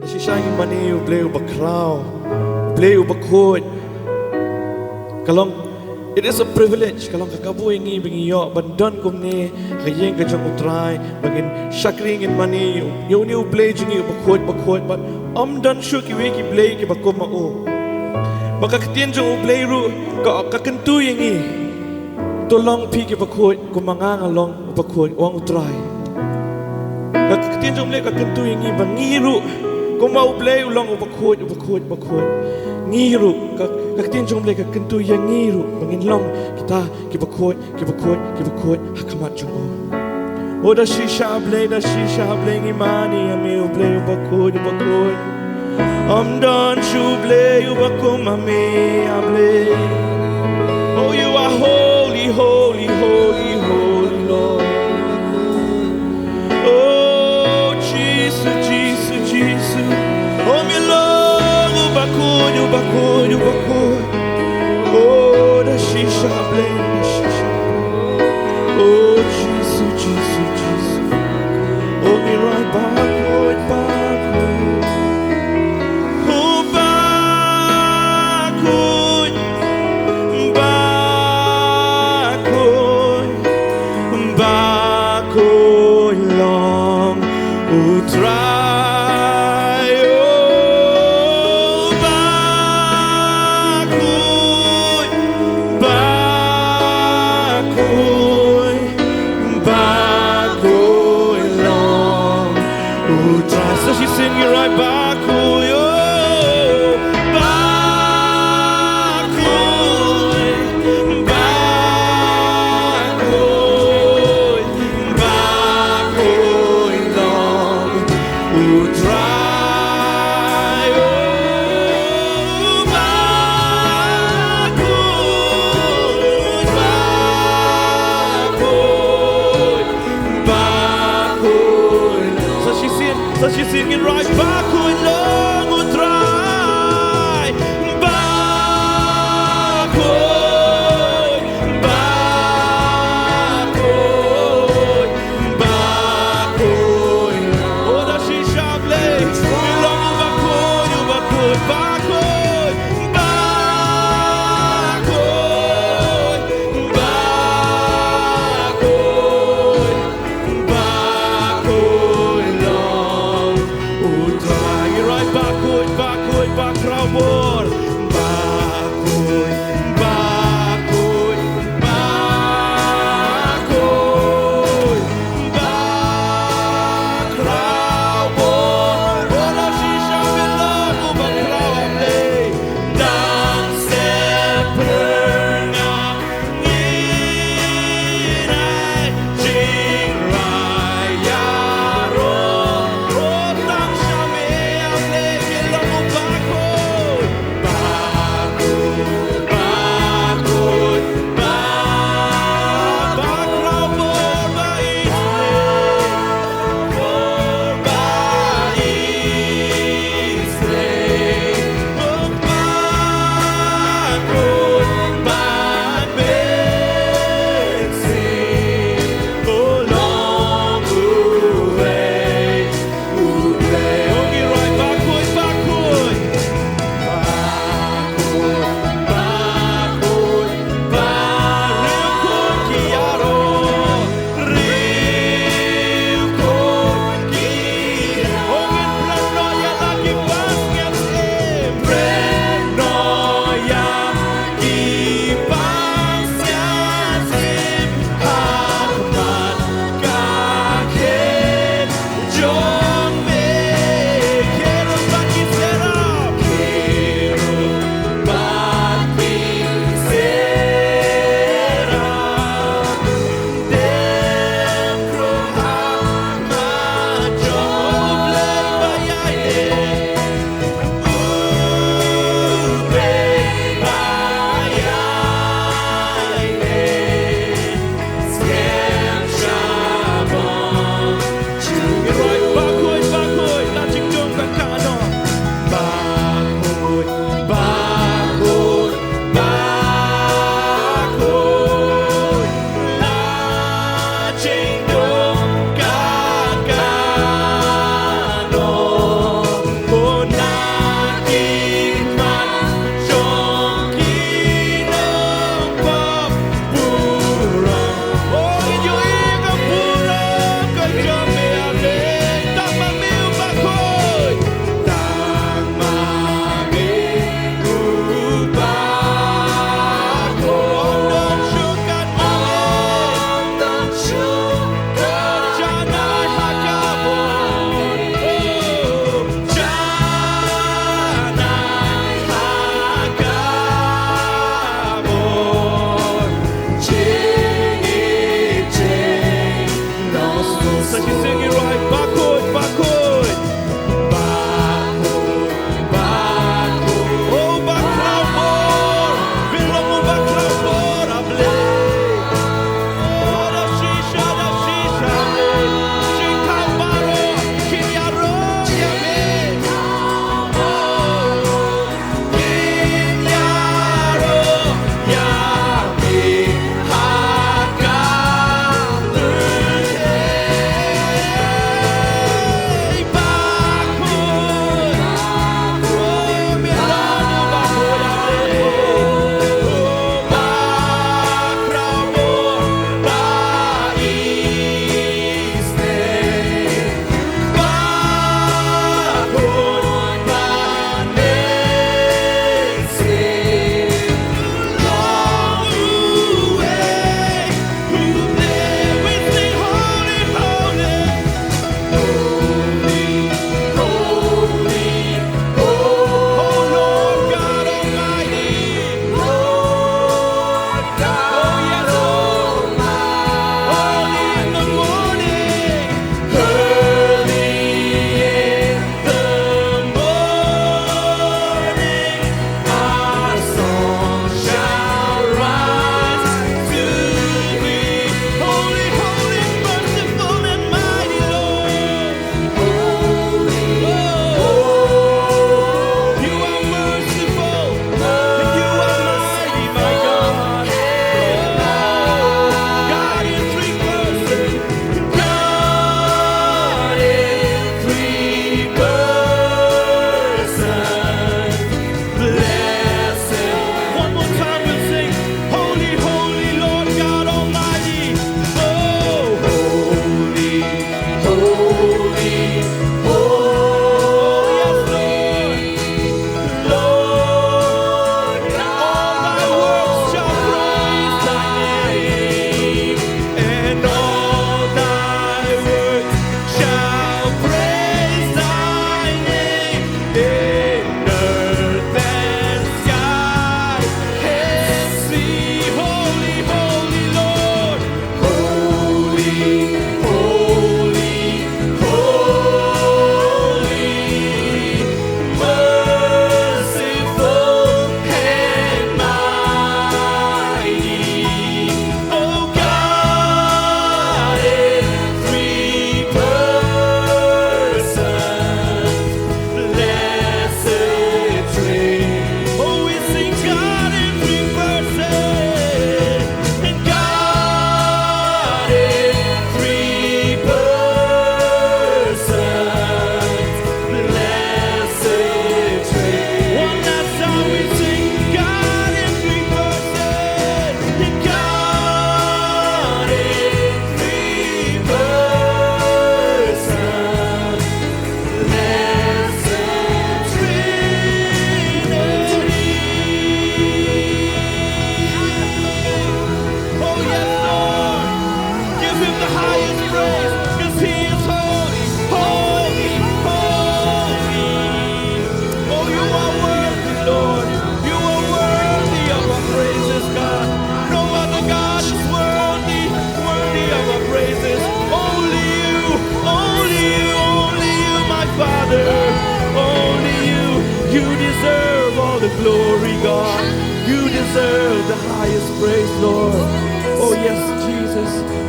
Shishang mani u play u bakrao, play u bakhoy. Kalong, it is a privilege. Kalong kakabu ingi bingi yo bandan kumni kayeng kajang utray bagin shakring in mani yo ni u play jingi u bakhoy but dan shuki weki play ki bakoma o. Baka katien jang u play ru ka kentu ingi tolong pi ki bakhoy kumanga ngalong u bakhoy wang utray. Katien jang play ka kentu ingi bangiru kung mauplay ulang ubakhoy ngiru kaktin jong leka kentu yang ngiru bangin long kita kibakhoy hakamat jong o da shisha blay ngimani ami uplay ubakhoy dan shu blay ubakum ami ablay. Oh, you are holy Lord. Oh, Jesus. Oh, mi long, ubakoy. Oh, the shisha blame, the shisha. Oh, Jesus. Oh, me right back. Oh, back, long, try. So she's singing right back, So she's singing right back, long would try. Back, oh, that she shall play. Long back,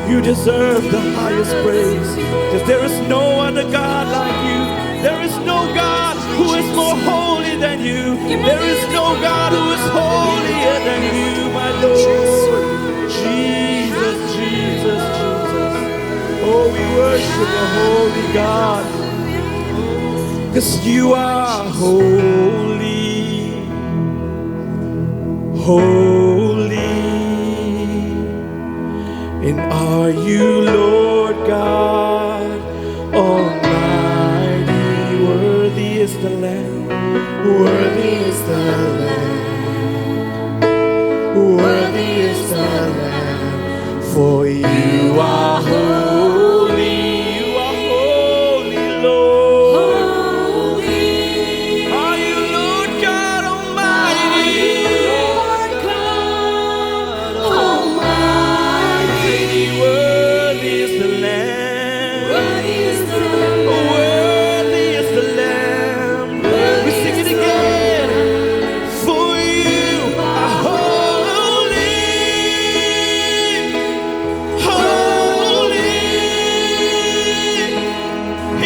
You deserve the highest praise. Because there is no other God like you. There is no God who is more holy than you. There is no God who is holier than you, my Lord. Jesus, Jesus, Jesus. Oh, we worship a holy God. Because you are holy, holy. And are you Lord God Almighty? Worthy is the Lamb, worthy is the Lamb, worthy is the Lamb. For you are holy, you are holy, Lord. Holy. Are you Lord God Almighty? Lord God Almighty. Worthy is the Lamb, worthy is the Lamb, worthy is the Lamb. We sing it again. For you are holy, holy.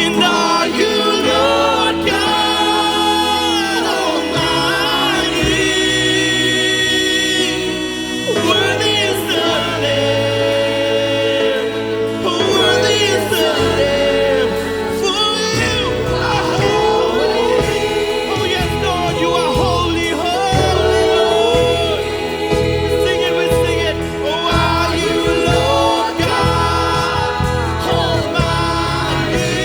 And are you Lord God Almighty? Worthy is the Lamb, worthy is the Lamb. For you are holy. Oh yes, Lord, you are holy, holy, Lord. We sing it. Oh, are you Lord God Almighty?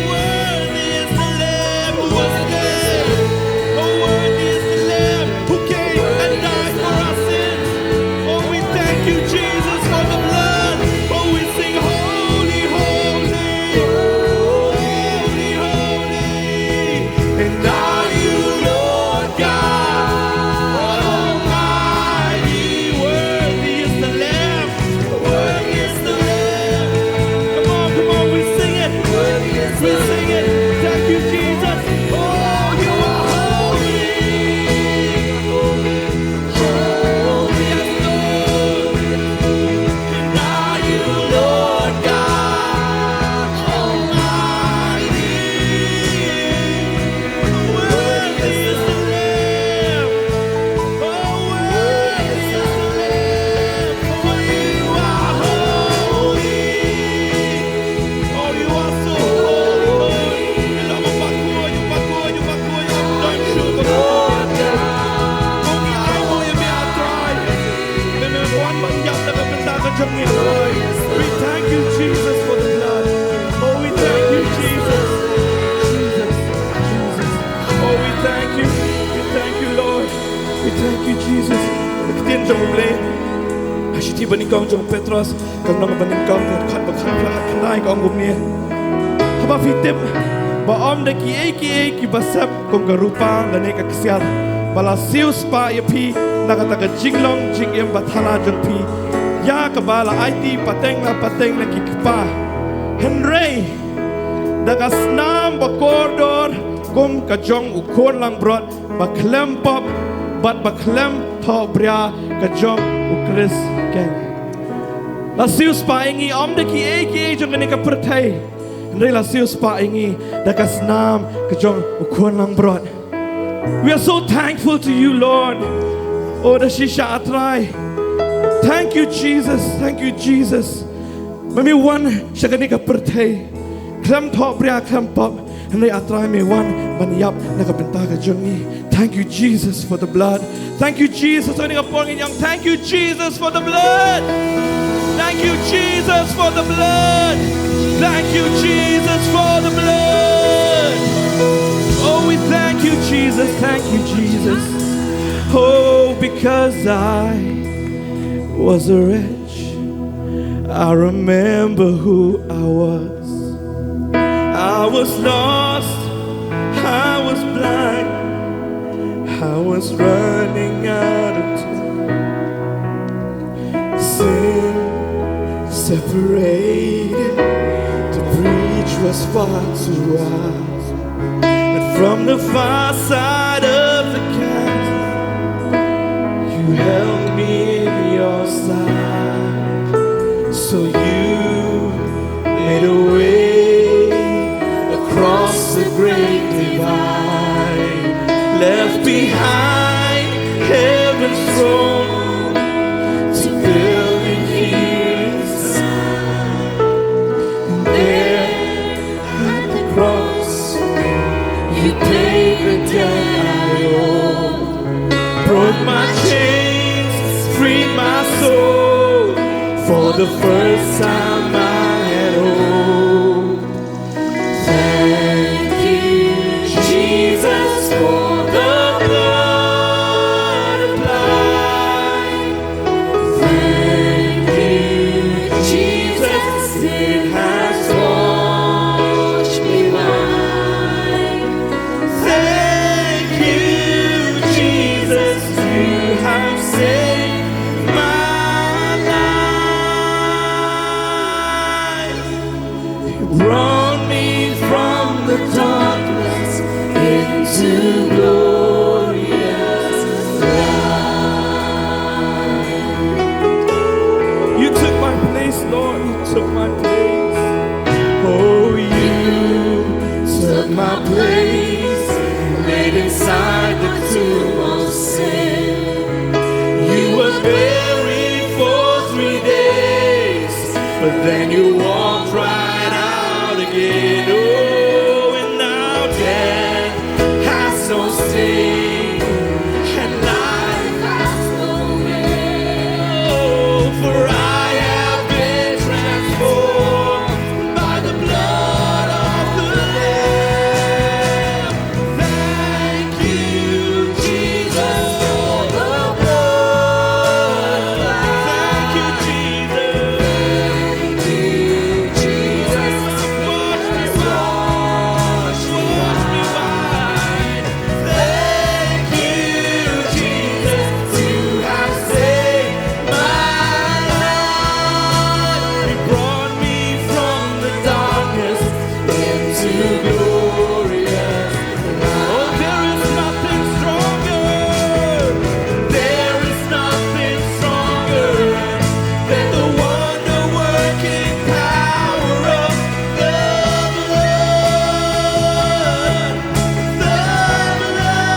Worthy is the Lamb who was slain. Oh, worthy is the Lamb who came and died for our sins. Oh, we thank you, Jesus, for the blood. Oh, we sing holy, holy, holy, holy. And are you Lord God Almighty? Worthy is the Lamb, worthy is the Lamb. Come on, we sing it. We sing it. Thank you, Jesus. Oh, you are holy. Holy, yes, Lord. And are you Lord God Almighty? Worthy is the Lamb. Oh, worthy is the Lamb. For you are holy. Oh, you are so holy, Lord. We love you, Pakuo, you Pakuo, you Pakuo, you don't shoot the Lord. Kung ay mo yung may atry. May buwan man yan na kapita ka dyan may atry. We thank you, Jesus, for the blood. Oh, we thank you, Jesus. Jesus, Jesus. Oh, we thank you. We thank you, Lord. We thank you, Jesus. Nagtiyan dyan mo, Blay. Asiti ba ni Kong Jong Petros? Kang nang ba ni Kong kat bakhan lahat kanay Kong gumniya. Haba fitim. Ba om de ki basap kong garupa ngane ka kisyar. Bala sius pa ya pi nakataga jinglong jing yam bathala jong pi. Ya kabala IT pateng na kikpa. Henry dagas nam bakordor kum kajong ukon lang brot baklem pop bat baklem tho bria kajong ukris ken. La sius pa ingi om de ki jong ngane ka pertai. Henry la sius pa ingi dagas nam kajong ukon lang brot. We are so thankful to you, Lord. Oh, the shisha atrai. Thank you, Jesus. Thank you, Jesus. Maybe one shaganika pertay. Klam top bria klam pop. And they atrai me one maniyap nakapentaga jungi. Thank you, Jesus, for the blood. Thank you, Jesus. Thank you, Jesus, for the blood. Thank you, Jesus, for the blood. Thank you, Jesus, for the blood. Oh, we thank you, Jesus. Thank you, Jesus. Oh, because I was a wretch, I remember who I was. I was lost, I was blind, I was running out of time. Sin separated, the breach was far too wide. From the far side of the chasm, you held me in your side. So you the first time I had hope. Thank you, Jesus, for the blood applied. Thank you, Jesus, it has washed me white. Thank you, Jesus, you have saved my life. You brought me from the darkness Into glorious light. You took my place, Lord. You took my place. Oh, you took my place. Laid inside the tomb of sin. You were buried for 3 days, but then you walked right out again. Oh, and now death has no sting, and life has no name. For I have been transformed by the blood of the Lamb. Thank you, Jesus, for the blood. Thank you, Jesus. Thank you, Jesus, Wash me white. Thank you, Jesus, you have saved my life. You brought me from the darkness into glorious light. Oh, there is nothing stronger. There is nothing stronger than the wonder-working power of the blood. The blood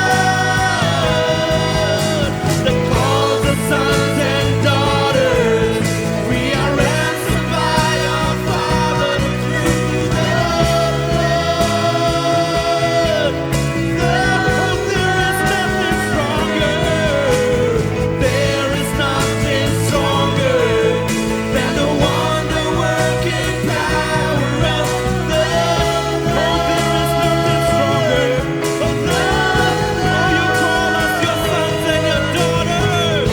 that calls us sons and daughters. We are ransomed by our Father through the blood. There is nothing stronger. There is nothing stronger than the wonder-working power of the blood. There is nothing stronger. You call us your sons and your daughters.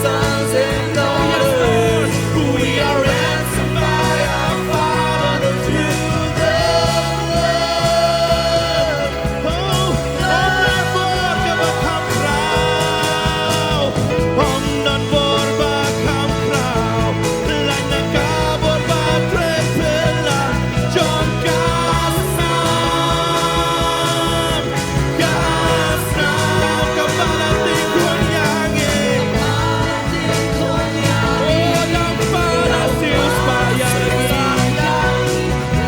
sons and Yes, daughters. Lord. We are ransomed by our Father through the blood. Oh, dan borga bakam krau. Dan borga bakam krau. Lang nakabor batrepela. John Gasam. Gasam. Kabalati kuanyagi. Oh, yang palacios payagi.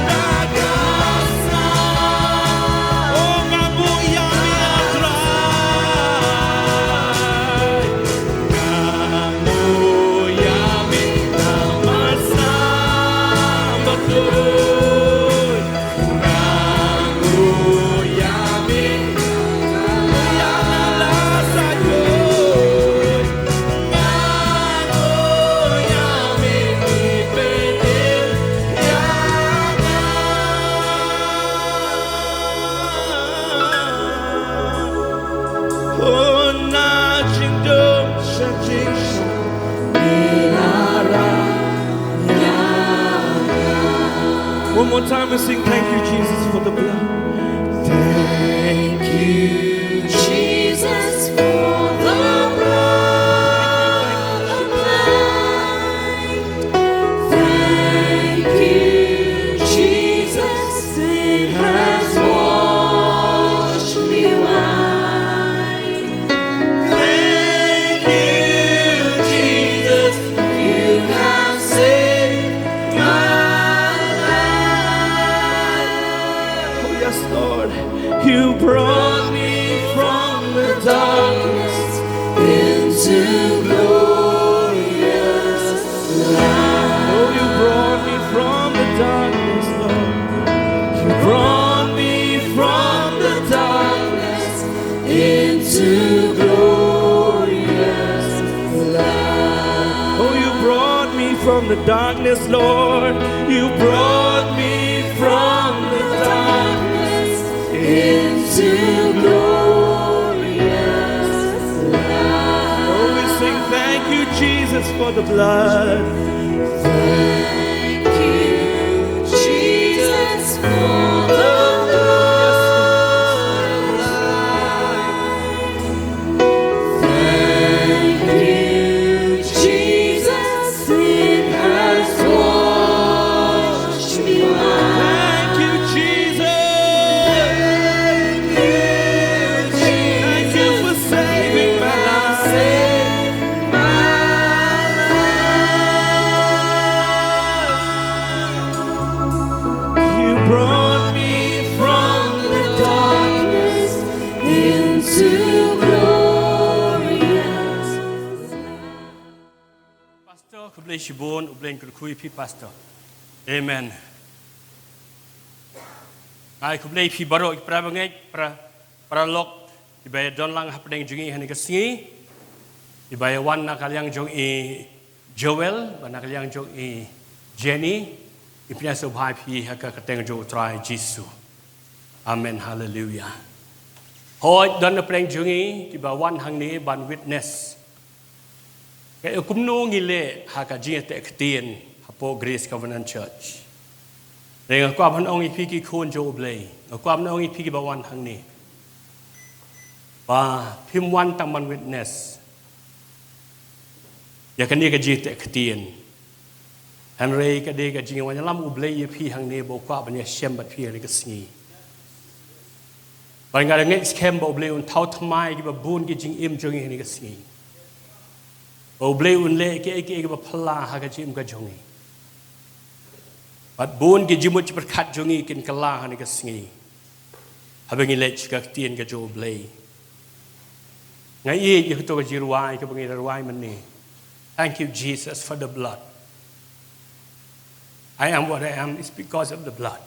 Nagasam. Oh, ngamu yami atray. Ngamu yami namasam betul. Ngamu yami yanalah sayur. Ngamu yami ipedil yangan. Oh, na jingdom shajisha. One more time and sing thank you, Jesus, for the blood. Thank you. Jesus, for the blood applied. Thank you, Jesus, it has washed me white. Thank you, Jesus. You have saved my life. Oh, yes, the darkness, Lord. You brought me from the darkness into glorious light. Oh, we sing thank you, Jesus, for the blood. Thank you, Jesus, for the blood. Thank you, Jesus, it has washed me white. Thank you, Jesus. Thank you for saving my life. You brought me From the darkness into glorious. Pastor, ku boleh shibun, ku boleh kui pi pastor. Amen. Ai ku boleh pi baru pra bangai pra lok ibaya don lang hapdeng jungi hani kesingi. Ibaya wan nak kaliang jong i Joel, bana kaliang jong i Jenny. Ipnya subhai pi haka kateng jo try Jesu. Amen, hallelujah. Hoi don hapdeng jungi tiba wan hang ni ban witness. Kaya kumno ngile haka jingete ktien hapo Grace Covenant Church. Renga kwa ong ipiki kun jo oblay. Kwa ong ipiki bawan hang ni. Ba pim wan taman witness. Ya kan dia ka jingete ktien. Henry ka de ka jing wan lam oblay pi hang ni bo kwa banya shem bat pi ni ka sngi. Ba nga ngai skem bo oblay un thau thmai ki ba bun ki jing im jong ni ka sngi. Oblay unle ke ba phla ha ka jim ka jongi. Bat bun ki jimut berkat jongi kin kala ha ni ka sngi. Habangi lech ka tien ka jo oblay. Ngai ye ye to ka jirwai ka bangi rawai man ni. Thank you Jesus for the blood. I am what I am is because of the blood.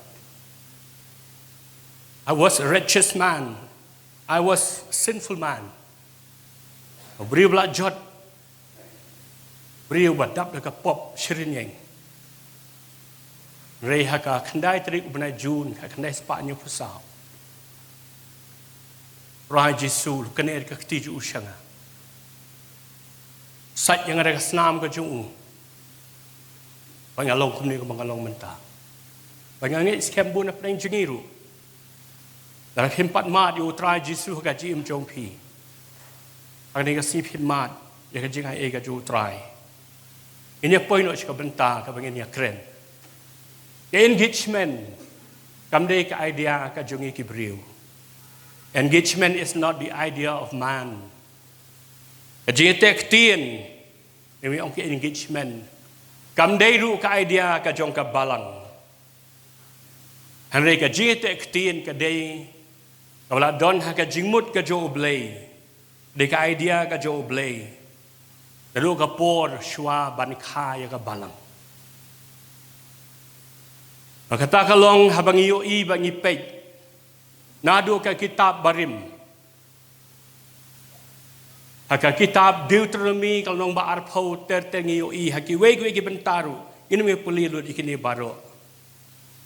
I was a righteous man. I was a sinful man. Beriu blood jot. Beriu badap dekat pop shirin yang. Reha ka kendai terik ubnai Jun ka kendai sepanyo pusau. Roh Jesu kener ka ketiju usanga. Sat yang ada senam ka jung. Pangalong kumni ka pangalong menta. Pangangi skembu na pring jungiru. Dalam himpat mat yu try Jesu ka jim jong pi. Ang ka sipin mat ya ka jingai e ka ju try. Ini poin nak cakap bentar ke begini keren. Engagement, kamdei ke idea ke jungi kibriu. Engagement is not the idea of man. Kajing tek tien, ini orang engagement. Kamdei ru ke idea ke jong ke balang. Henry kajing tek tien kadei, kalau don ha kajing mut ke jo oblay, dek idea ke jo oblay. Lalu kapor shua ban kaya ka balang. Kata kalong habang iyo i bang ipay. Nado ka kitab barim. Haka kitab Deuteronomy kalong ba arpaw terteng iyo i haki wege bentaru. Ino may pulilod ikini baro.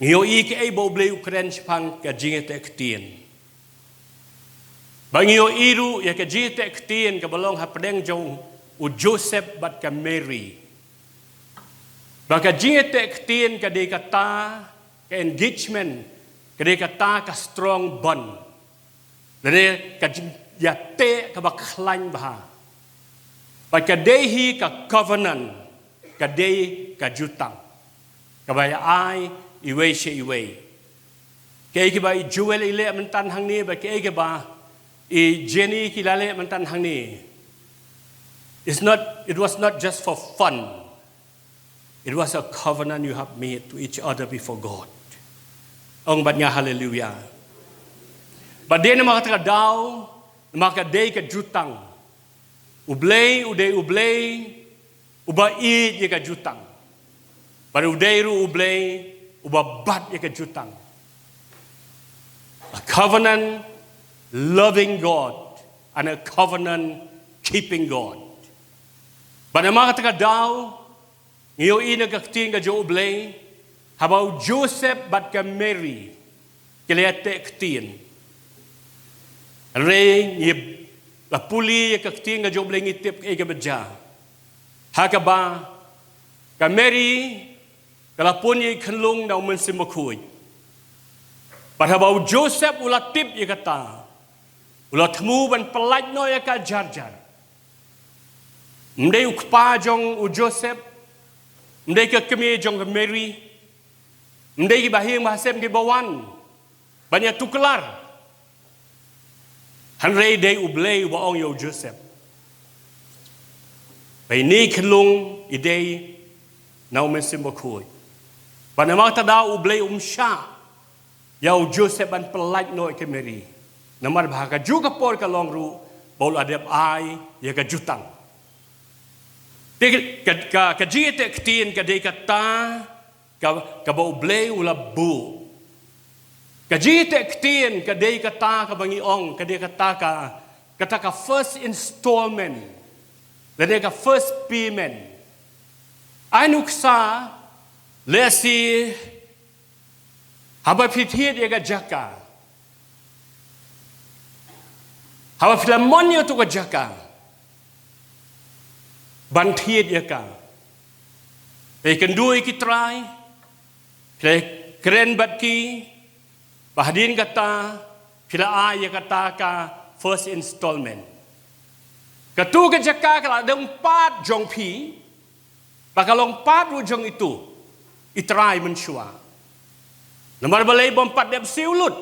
Iyo i ki ay boble ukren pang ka jingete ktien. Bang iyo iru ya ka jingete ktien ka balong hapadeng jong u Joseph bat ka Mary. Baka jingete ktien ka de kata ka engagement ka de kata ka strong bond. Dere ka yate ka baklan bah. Baka dehi ka covenant ka de ka jutang. Kabaya ai iwe she iwe. Kaya ki ba i Joel ile mentan hang ni ba kaya ki ba i Jenny kilale mentan hang ni. It was not just for fun. It was a covenant you have made to each other before God. Ong bat nga hallelujah. But then mga takadaw, mga day ka jutang. Ublay, uba i ka jutang. But uday ru ublay, uba bat ka jutang. A covenant loving God and a covenant keeping God. But ang mga takadaw, Ngayon inagakting ka jo ublay, habaw Joseph bat ka Mary, kilete ktin. Ray, la puli kakting ka jo ublay ngitip ka badja. Hakaba, ka Mary, kalapun yi kanlong na umansimakuy. Parhabaw Joseph ulat tip yi kata, ulat mu ban pelaj no ya ka jar-jar. Mdei ukpa jong u Joseph, mdei ke kemi jong ke Mary, mdei ki bahing bahasem ki bawan, banyak tuklar. Hanrei dei ublei baong yo Joseph. Bai ni kanlong idei na umansimakuy. Panamang tada ublei umsya. Yau Joseph an pelaj noi ke Mary. Namar bahaka juga por ka longru bol adep ai ya ka jutang. Ka jite ktin ka de kata ka ba ublei ula bu. Ka jite ktin ka de kata ka bangi ong ka de kata ka first installment. Lade ka first payment. Anuksa lesi haba pithiet ega jaka. Haba filamonyo tu ka jaka. Bantiet ega. Play kendui ki try. Play keren bat ki. Bahdin kata. Pila ay kata ka first installment. Katu ka jaka kala dong pat jong pi. Bakalong pat ru jong itu. Itry mensyua. Namar balay bompat dep siulut.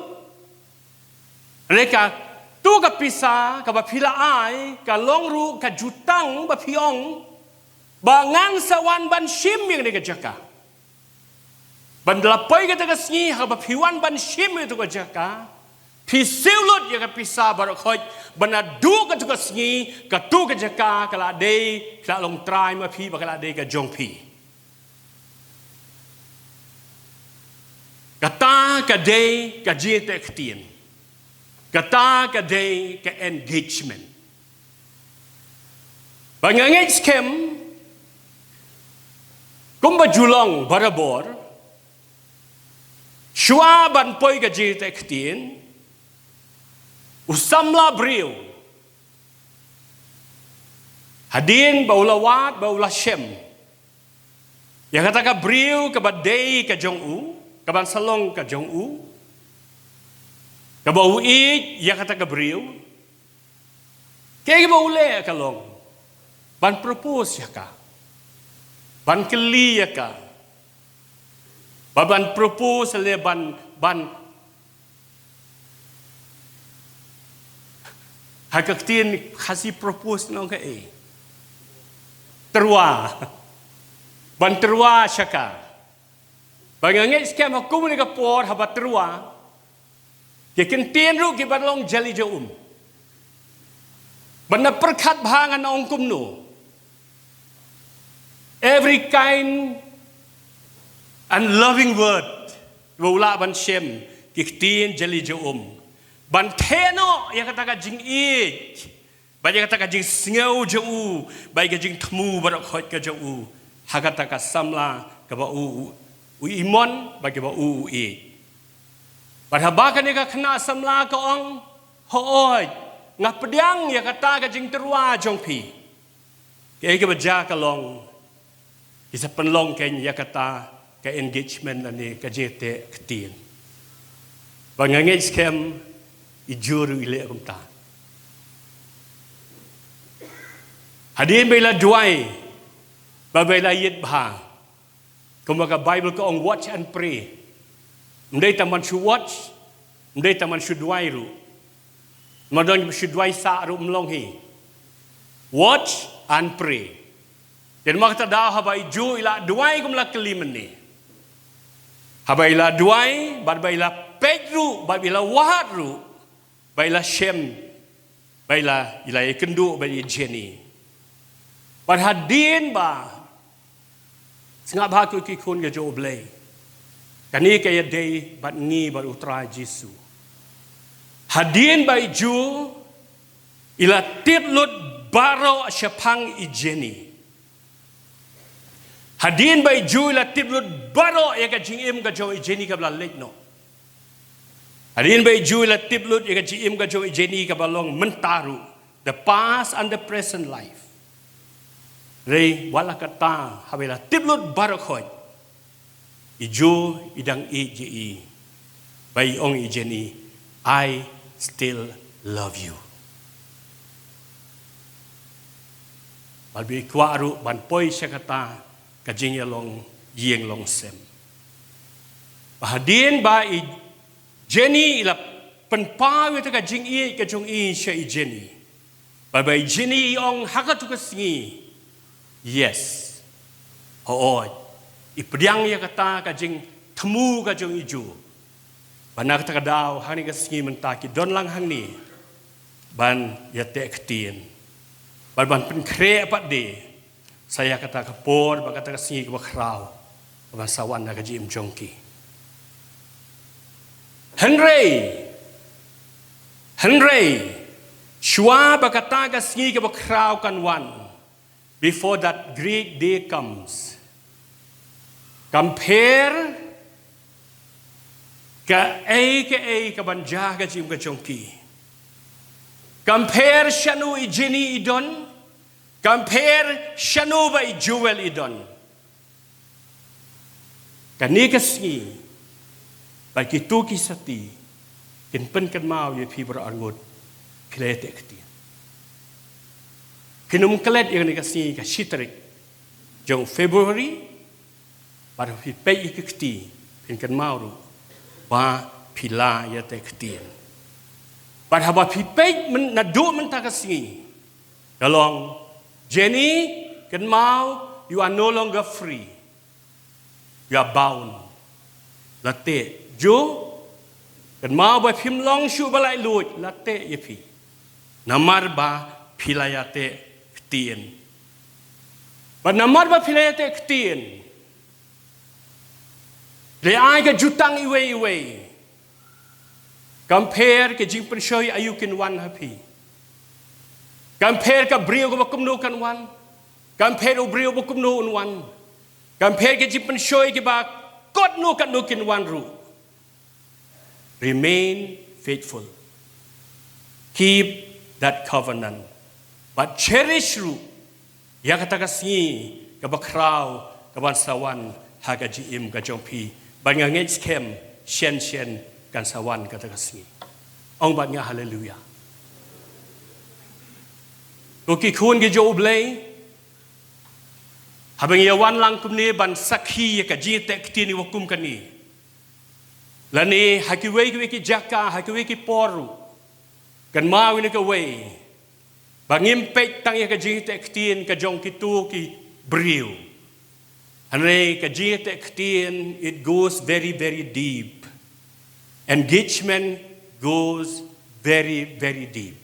Mereka tu ka pisa ka bapila ay ka longru ka jutang bapiong bangang sawan ban shim yang ni ka jaka. Bandalapay ka taga sngi ka bapiwan ban shim itu ka jaka. Pisiulut ya ka pisa barakhoy banadu ka tu ka sngi ka tu ka jaka kala day kala long try mapi bakala day ka jongpi. Kata ka day ka jite ktin. Kata ka day ka engagement. Bangangage kem kumba julong barabor shua ban poy ka jite ktin usamla briw hadin baulawat baula shem ya kata ka briw ka baday ka jong u kaban salong ka jong u kabau i ya kata ka briw kaya ba ule ka long ban propose ya ka ban keli ya ka ban propose le ban hakaktin kasi propose nong ka terwa ban terwa siya ka. Bangangit skem hukum ni kapor habat terua. Kikintin ru kibalong jali jaum. Banda perkat bahangan na ongkum no. Every kind and loving word. Wala ban shem kikintin jali jaum. Ban teno yang kata jing it. Ban yang kata jing sngau jau. Baik jing temu barak khot ka jau. Hakata ka samla ka ba u imon bagi ba ui. Padhabakan ni ka kena samla ka ong hooi ngapediang ya kata ka jing terua jong pi. Kaya ka baja ka long isa penlong ken ya kata ka engagement ani ka jete ketin. Bangangit skem ijuru ile kumta. Hadin bila duai babela yit bah. Kumbaga Bible ko ang watch and pray. Hindi taman siya watch, hindi taman siya duay ru. Madon siya duay sa ru mlonghi. Watch and pray. Dan makatadaw habay ju ila duay kumla kaliman ni. Habay ila duay, babay ila pedru, babay ila wahat ru, babay ila shem, babay ila ikendu, babay ila jeni. Padhadin ba? Sengap bahaku kikun ke jo blay. Kani kaya day bat ni bat utra Jesu. Hadin bai ju ila titlut baro syapang ijeni. Hadin by Jew la tiblut baro ya ka jingim ka jong ijeni ka bla lek no. Hadin by Jew la tiblut ya ka jingim ka jong ijeni ka balong mentaru. The past and the present life. Rei wala kata habela tiblut baro khoi. Ijo idang iji by ong ijeni. I still love you. Balbi kwaru ban poi syakata kajing yalong yeng long sem. Bahadin ba i Jenny ila penpaw ita kajing i kajong i sya i Jenny. Ba i Jenny ong hakatu kasingi. Yes. Hooi. Ipediang ya kata kajing temu kajong iju. Banak ta kadaw hani kasingi mentaki don lang hang ni. Ban ya te ketien. Ban pen kre apa de. Saya kata kapor, kata kasingi ke bakrau. Basawan na kaji imjongki. Henry, shua bakata kasingi ke bakrau kan wan. Before that great day comes. Compare ke banja kaji imjongki. Compare shanu ijeni idon. Compare shanu by Joel idon. Kanikas ni bagi tu kisati kinpen kan mau ye pi berangut klete keti. Kinum klet yang nikas ni ka shitrik jong February pada pi pe keti pin kan mau ru ba pila ye te keti. Pada ba pi pe men nadu men takasni dalong Jenny, can mau, you are no longer free. You are bound. Latte, Jo, can mau by him long shoe balai loot, latte yepi. Namar ba pilayate ktien. But namar ba pilayate ktien. Le ai ka jutang iwe. Compare ke jing penshoy ayukin wan happy. Compare ka brio ko bakumno kan wan. Compare o brio bakumno un wan. Compare ke jipen shoy ke ba kot no kan no kin wan ru. Remain faithful. Keep that covenant. But cherish ru. Ya kata kasi ka bakrau ka bansawan ha ka jiim ka jongpi. Ban nga ngej kem shen kan sawan kata kasi. Ong bat nga hallelujah. Oki kun ke jo blay habang yawan lang kumni ban sakhi ka jite ktini wakum kani lani hakiwe ki jaka hakiwe ki poru kan mawin ka way bangim pek tang ya ka jite ktin ka jong kitu ki briu hanre ka jite ktin it goes very deep. Engagement goes very deep.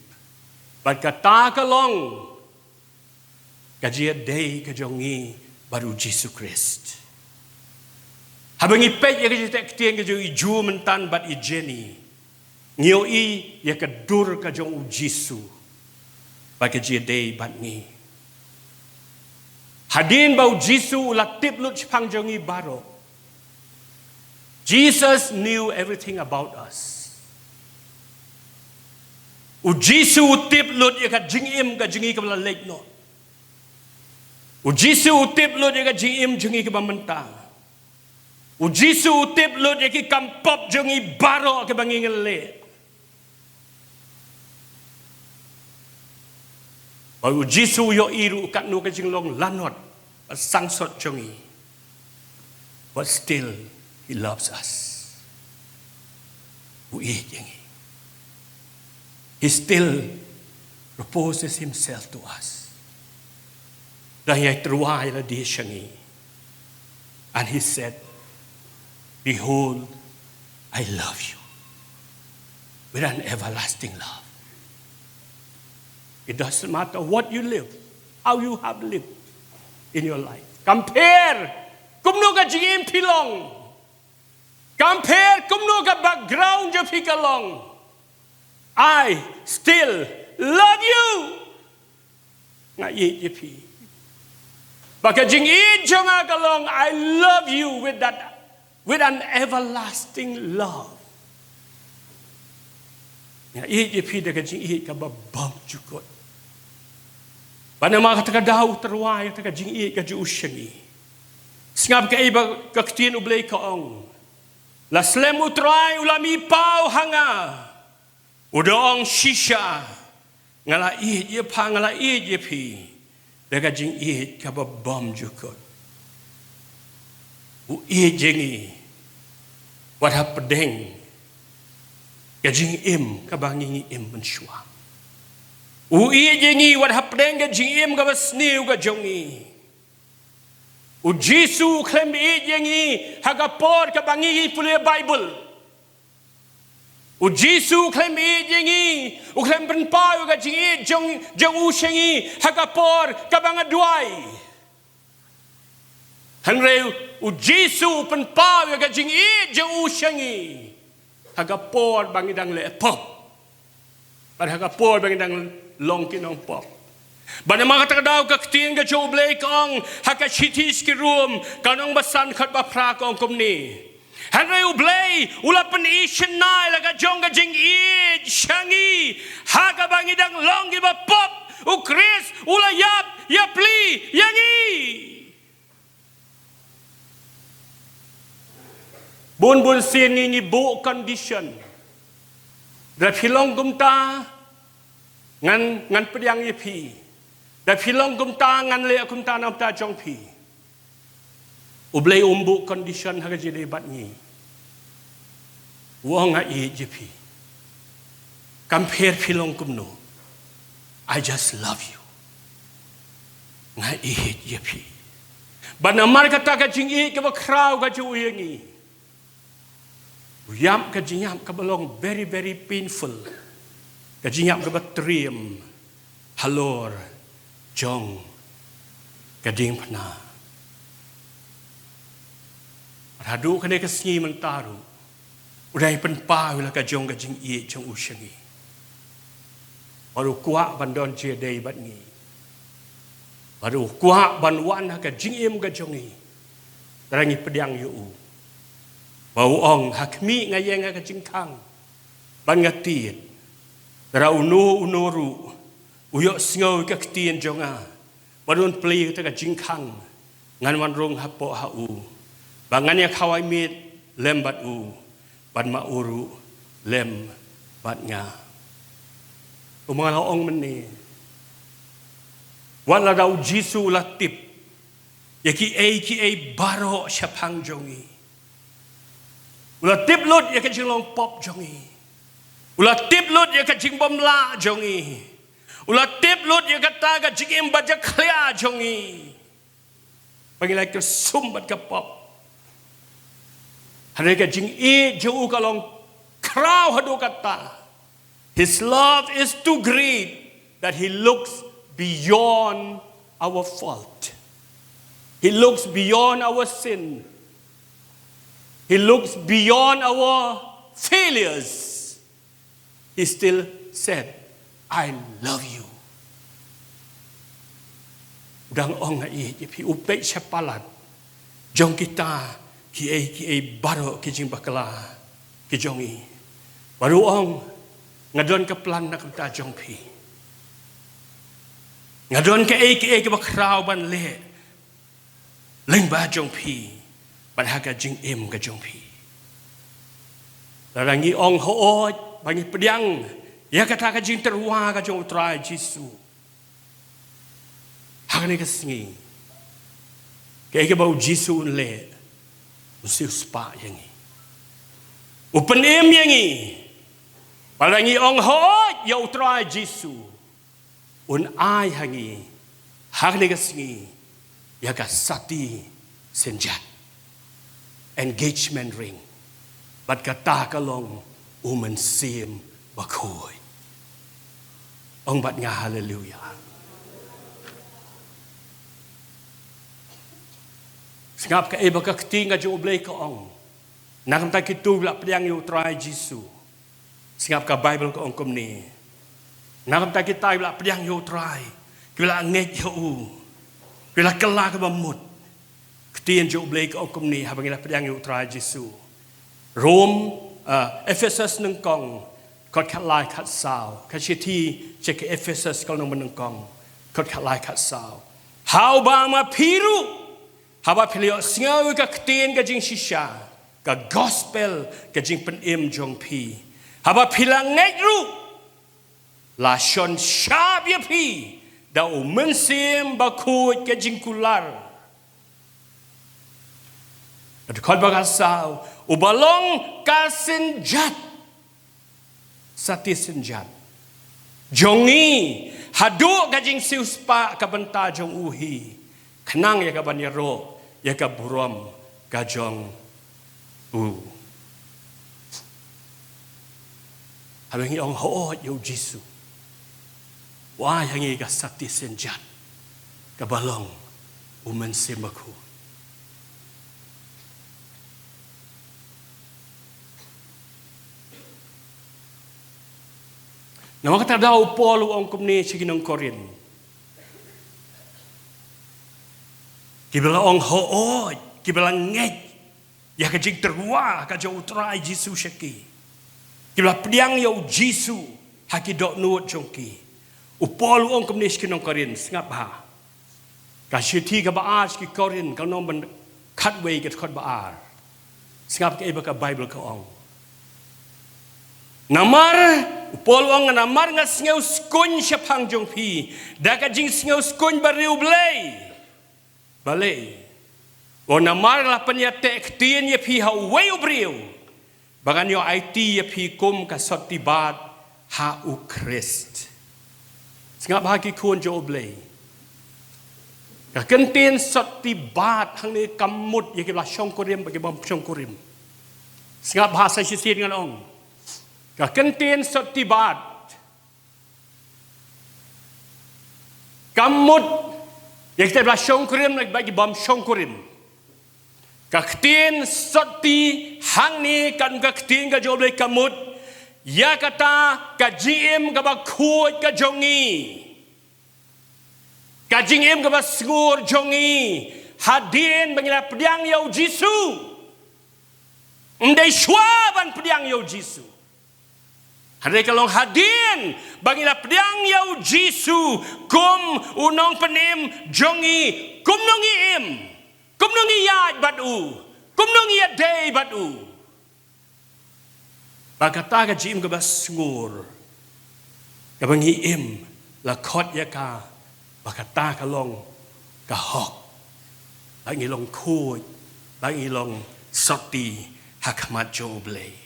But kata kalong kajia day kajongi baru Jesus Christ. Habang ipet ya kajia tektian kajong iju mentan bat ijeni. Ngio i ya kadur kajong ujisu. Bat kajia day bat ni. Hadin bau Jisu latip lut pangjongi baro. Jesus knew everything about us. Ujisu utip lut ya ka jingim ka jingi ka lalek no. Ujisu utip lut ya ka jingim jingi ka bamenta. Ujisu utip lut ya ki kampop jingi baro ka banging le. Ujisu yo iru kat no ka jinglong lanot sangsot jingi. But still he loves us. Ui jingi. He still proposes himself to us. Dahil truway la di siyangi. And he said, behold, I love you with an everlasting love. It doesn't matter what you live, how you have lived in your life. Compare, kumno ka jingin pilong. Compare, kumno ka background jo pikalong. I still love you. Nga ye pi. Baka jing I jonga kalong, I love you with an everlasting love. Ya I pi daga jing I ka babam jukot. Bana mga katakadaw terway taka jing I ka ju usyangi. Singap ka iba kaktin ublay kaong. Laslem utray ulami pau hanga. Udaong shisha. Ngala I ye pa ngala I ye pi. Daga jing I ka babam jukot. U I jingi. Wat hapedeng. Ka jing im ka bangingi im mensyua. U I jingi wat hapedeng ka jing im ka basniu ka jongi. U Jisu klem I jingi hagapor ka bangingi pulih Bible. U Jisu klem I jingi u klem penpau ka jing I jong u shengi hagapor ka bangaduai. Hanreu u Jisu penpau ka jing I jong u shengi hagapor bangidang le pop. Pada hagapor bangidang long kinong pop. Bana mga katakadaw kaktiin ka joblay kong hakachitis ki room kanong basan kat bapra kong kumni. Hanray ublay ulapan isyan na ilaga jong ka jing id syangi hakabangidang long iba pop u Chris ulayap yapli yangi. Bun sin ngi bu condition. Dapilong gumta ngan pediang yepi. Da pilong gumta ngan le gumta nam ta jong pi. Ublay umbu condition ha jadi bat ni. Wong a I jepi. Compare pilong gumno. I just love you. Nga I jepi. Banamar kata ka jing I ka bakraw ka ju yangi. Yam ka jingam ka balong very very painful. Ka jingam ka batriam. Halor. Jong gading pena. Radu kene kesni mentaru. Udai penpa wila ka jong gajing I jong usyangi. Baru kuak bandon je dei bat ni. Baru kuak banwan ka jing im ka jongi. Terangi pediang yu. Bau ong hakmi ngayeng ka jing kang. Ban ngatiet. Tera unu-unuru. Uyok singau ka ketien jonga. Badun peli ka jingkang. Ngan wan rong hapo hau. Bangan ya kawai mit lem bat u. Ban ma uru lem bat nga. Umang ong meni. Wan la dau Jisu latip. Yaki ai baro syapang jongi. Ula tip lut ya ka jinglong pop jongi. Ula tip lut ya ka jingbom la jongi. Ula tip lut ya kata ka jingim baja klia jongi. Pangilai ke sumbat ke pop. Hari ka jing I jauh kalong kraw hadu kata. His love is too great that he looks beyond our fault. He looks beyond our sin. He looks beyond our failures. He still said, I love you. Dang ong ai pi upek chapalat. Jong kita ki ai baro ki jing bakala ki jongi. Baru ong ngadon ke plan nak ta jong pi. Ngadon ke ai ki bakrau ban le. Leng ba jong pi. Ban ha ka jing em ka jong pi. Larangi ong ho bangi pediang. Ya kata ka jing terwa ka jong try Jisu. Hakane ka singi. Kaya ka bau Jisu le. Usiu spa yangi. Upenem yangi. Palangi ong ho ya try Jisu. Un ai hangi. Hakane ka singi. Ya ka sati senjat. Engagement ring. Bat kata ka long sim bakhoy. Ong bat nga hallelujah. Singap ka iba ka kting nga joblay ka ong. Nakam ta kitu la priang yu try Jisu. Singap ka Bible ka ong kumni. Nakam ta kita la priang yu try. Kila nget yu. Bila kelak ke bamut. Ketien jo blai ke okum ni habang ila pedang yu trai Jesu. Rom Ephesus nang kong kot khat lai khat sao. Ka chi che ke Ephesus kal nang nang kong kot khat lai khat sao. How ba ma piru. Haba pilio singaw ka ketien ka jing shisha. Ka gospel ka jing penim jong pi. Haba pilang ngai ru. La shon shab ya pi. Da mensim bakut ka jing kular. Adukot bagasau ubalong kasenjat sati senjat jongi hadu gajing siuspa kabenta jong uhi kenang ya kabanyero ya kaburom gajong habengi ong ho yo Jesu wah yang ga sati senjat kabalong umensim bakut. Nama kata daw Paul ang kumni sige ng Korin. Kibala ang hood, kibala ngej, ya kajig terwa kajaw utray Jesu syaki. Kibala pediang yaw Jesu haki dok nuot jongki. Upol ang kumni sige ng Korin, singap ha. Kasyuti ka baar sige Korin, kalau nom katway kat kot baar. Singap ka iba ka Bible ka ong. Namar polwang namar nga singaw skun siya pang jong pi daga jing singaw skun bariu blay balay o namar la panyate ktien ya pi ha way obriu bagan yo IT ya pi kum ka sotti bad ha u Christ singa bahagi kun jo blay ka kentien sotti bad hang ni kamut ya kibla syongkurim bagi bam syongkurim singa bahasa sisin ngan ong ka kentien sotti bad kamut yang kita belah syongkurim bagi bam syongkurim ka kentien sotti hang ni kan ka kentien ka joblay kamut ya kata ka GM ka bakut ka jongi ka GM ka basngur jongi hadin bangila pediang yau Jesu ndai sywaban pediang yau Jesu. Hari kalong hadin bangila pediang yau Jesu kum unong penim jongi kum nongi kum nongi yad badu kum nongi yad day badu bagata ka jim ka basngur ka bangi la khot ya ka bagata ka long ka hok bangi long khoi bangi long sotti hakmat joblay.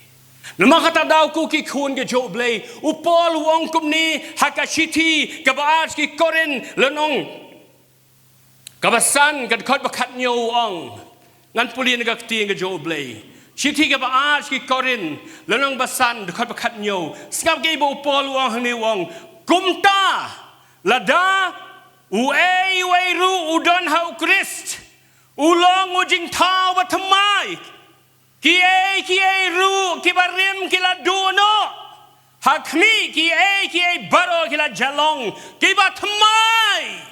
Nama kata daw ku ki kun ke joblay upol wong kumni hakashiti kabaas ki korin lenong kabasan kad khot bakat nyo ong ngan pulin ka kti ke joblay shiti kabaas ki korin lenong basan khot bakat nyo skap ke bo upol wong hani wong kumta lada uei ru udon hau Christ ulong ujing tau batamai Kiai ru kibarim kila duno hakmi kiai baro kila jalong kiba thamai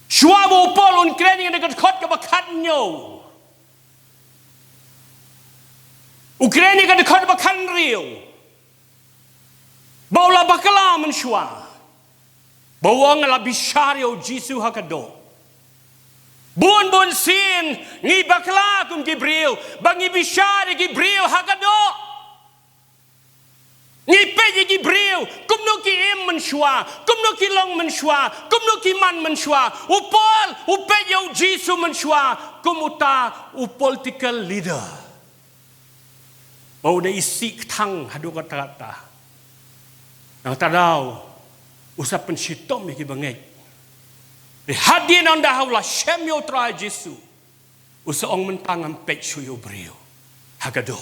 Shwabo pol un kreni dekat khot ka bakat nyo Ukraini ka dekat bakan riu Baula bakala man shwa Bawang la bishario Jesu hakado Bun sin ngi bakla kum Gibril bangi bishari Gibril hakado ngi peji Gibril kum no ki im menshwa kum no ki long menshwa kum no ki man menshwa upol upeyo Jesu menshwa kum uta political leader bau da isik thang hadu kata nang tadau usap pensitom ki bangai Hadin anda haulah syamyo trai Jesu. Usaong mentangam pechu yo brio. Hagado.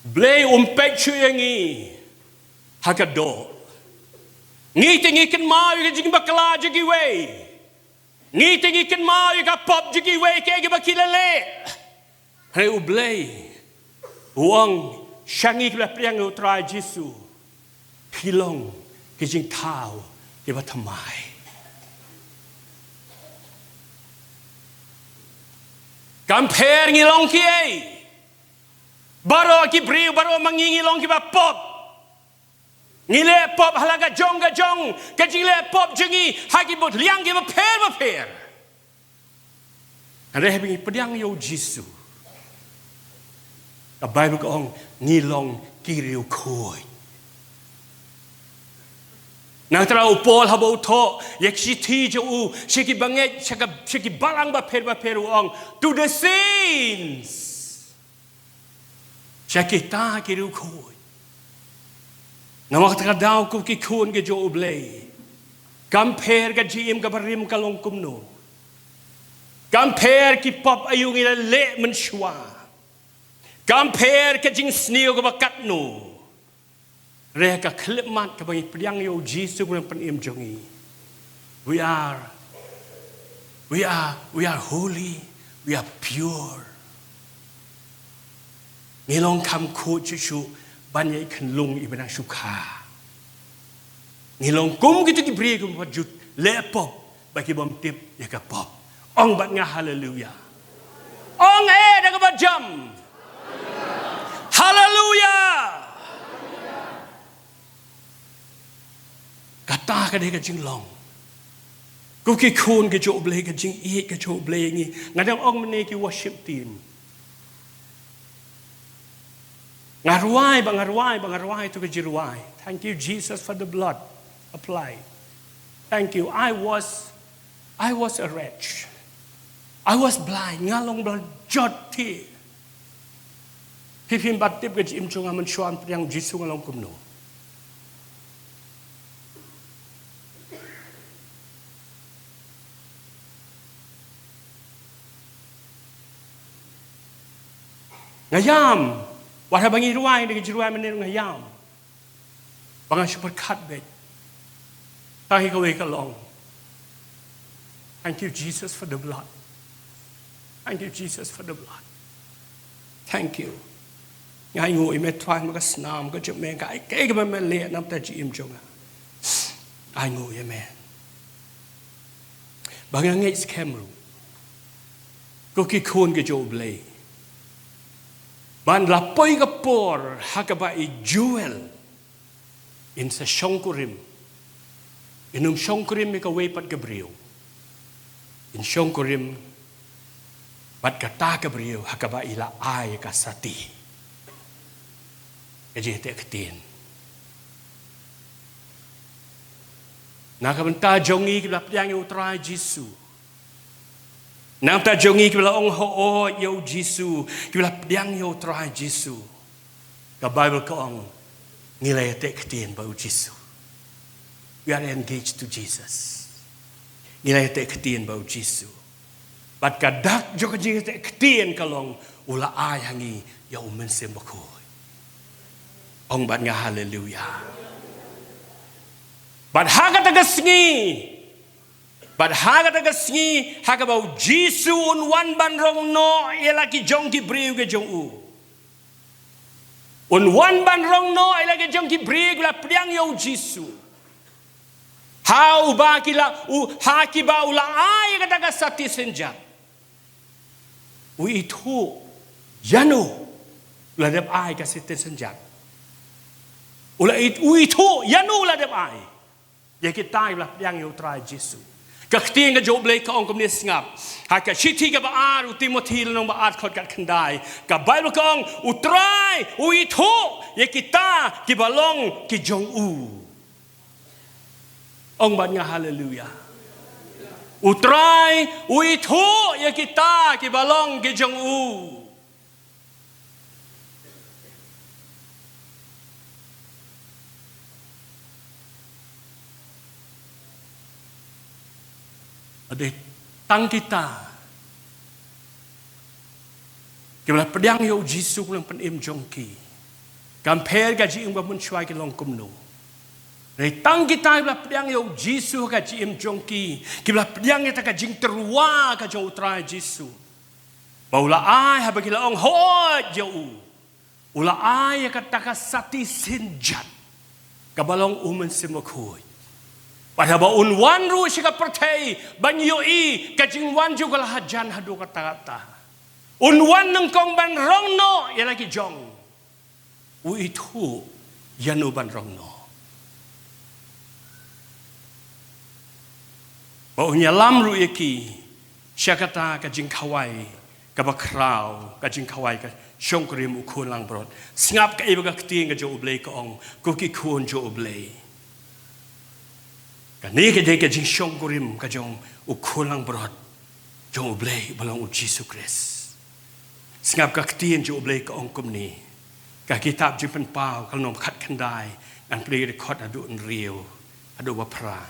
Blay pechu yangi. Hagado. Ngi tingi kan mau ka jing bakla jigi we. Ngi tingi kan mau ka pop jigi we ke bakilale. Hai ublay. Uang shangi kila priang yo try Jesu pilong ke jing tau ke batamai compare ngilong ki ai baro ki briu baro mangingilong ki ba pop ngile pop halaga jong ka jile pop jengi hagi bot liang ki ba per ande habi priang yo Jesu the Bible ko ong ngilong kiriu khoi nang tra upol habo tho yak si thi jo u siki banget siki balang ba per ong to the saints sakita kiriu khoi namak ta daw ku ki khun ke jo ublei compare ka jim ka barim ka long kumno compare ki pop ayung ila le men shwa compare ke jing sneo ke bakat no reka klip mat ke bagi priang yo Jesu kun penim jongi we are holy, we are pure ngilong kam ko chu ban yai kan lung ibana sukha ngilong kum gitu ki bri kum jut le pop bagi bom tip ya ka pop ong bat nga hallelujah ong da ka ba jam hallelujah kata ka de ka jing long ku ki khun ke jo ble ka jing e ka jo ble ngi ngadang ong mene ki worship team ngarwai to ka jirwai thank you Jesus for the blood applied thank you I was a wretch I was blind ngalong blood jot thi Pipin batip ke jim chung aman shuan priang Jesu ngalong kumno. Ngayam, wahai bangi ruai dengan jiruai menir ngayam. Bangang super kat bet. Tahi kawe kalong. Thank you Jesus for the blood. Thank you Jesus for the blood. Thank you. Ngai ngồi mẹ thoại mà cái snam cái chuyện mẹ cái mà mẹ lệ nằm tại chị im chung à ai ngồi vậy mẹ bằng ngang ngay Cameroon có cái khôn cái chỗ play ban là poi cái por hakabai Joel in sa Shongkurim inum Shongkurim cái way pat Gabriel in Shongkurim pat kata Gabriel hakabai la ai ka sati Kaji tak ketin. Nak benta jongi kibla piang yo try Jesu. Nak ta jongi kibla ong ho yo Jesu kibla piang yo try Jesu. Ka Bible ko ong nilai tak ketin bau Jesu. We are engaged to Jesus. Nilai tak ketin bau Jesu. Bat kadak jo kaji tak ketin kalong ula ai hangi yo men sembako. Ong bat nga hallelujah. Bat haga tagasngi. Bat haga tagasngi haga bau Jesu un wan ban rong no ela ki jong ki briu ke jong u. Un wan ban rong no ela ki jong ki briu la priang yo Jesu. Hau ba ki la u ha ki ba ula ai ka tagasati senja. U itu jano la dep ai ka sitin senja. Ula itu yanu la dep ai ya kita ila yang yo try Jesu ka khting ga job le ka ong kom ni sngap ha ka chithi ga ba ar u Timothy long ba at khot kat khandai ka Bible ka ong u try u itu ya kita ki balong ki jong u ong ba nga hallelujah u try u itu ya kita ki balong ki jong u ada tang kita kibla pedang yo Jesu kulang penim jongki compare gaji im ba mun chwai ki long kumno re tang kita kibla pedang yo Jesu gaji im jongki kibla pedang ta ka jing terwa ka jo utrai Jesu baula ai ha bagila ong ho jo Ula ay kataka sati sinjat. Kabalong uman simakuy. Pada ba unwan ru siya pertay banyoi kajing wanju kalahajan hadu kata-kata. Unwan ng kong ban rongno ya lagi jong. Uitu yanu ban rongno. Baunya lam ru iki siya kata kajing kawai kabakraw kajing kawai ka syongkrim ukun lang brot. Singap ka ibaga keting ka jo ublay kaong kuki kun jo ublay. Kani ka jay kajing syongkrim ka jong ukun lang brot jo ublay balang u Jesu Christ. Singap ka keting jo ublay kaong kumni. Ka kitab jing penpaw kalnom kat kandai an play record adu un riu adu wapra.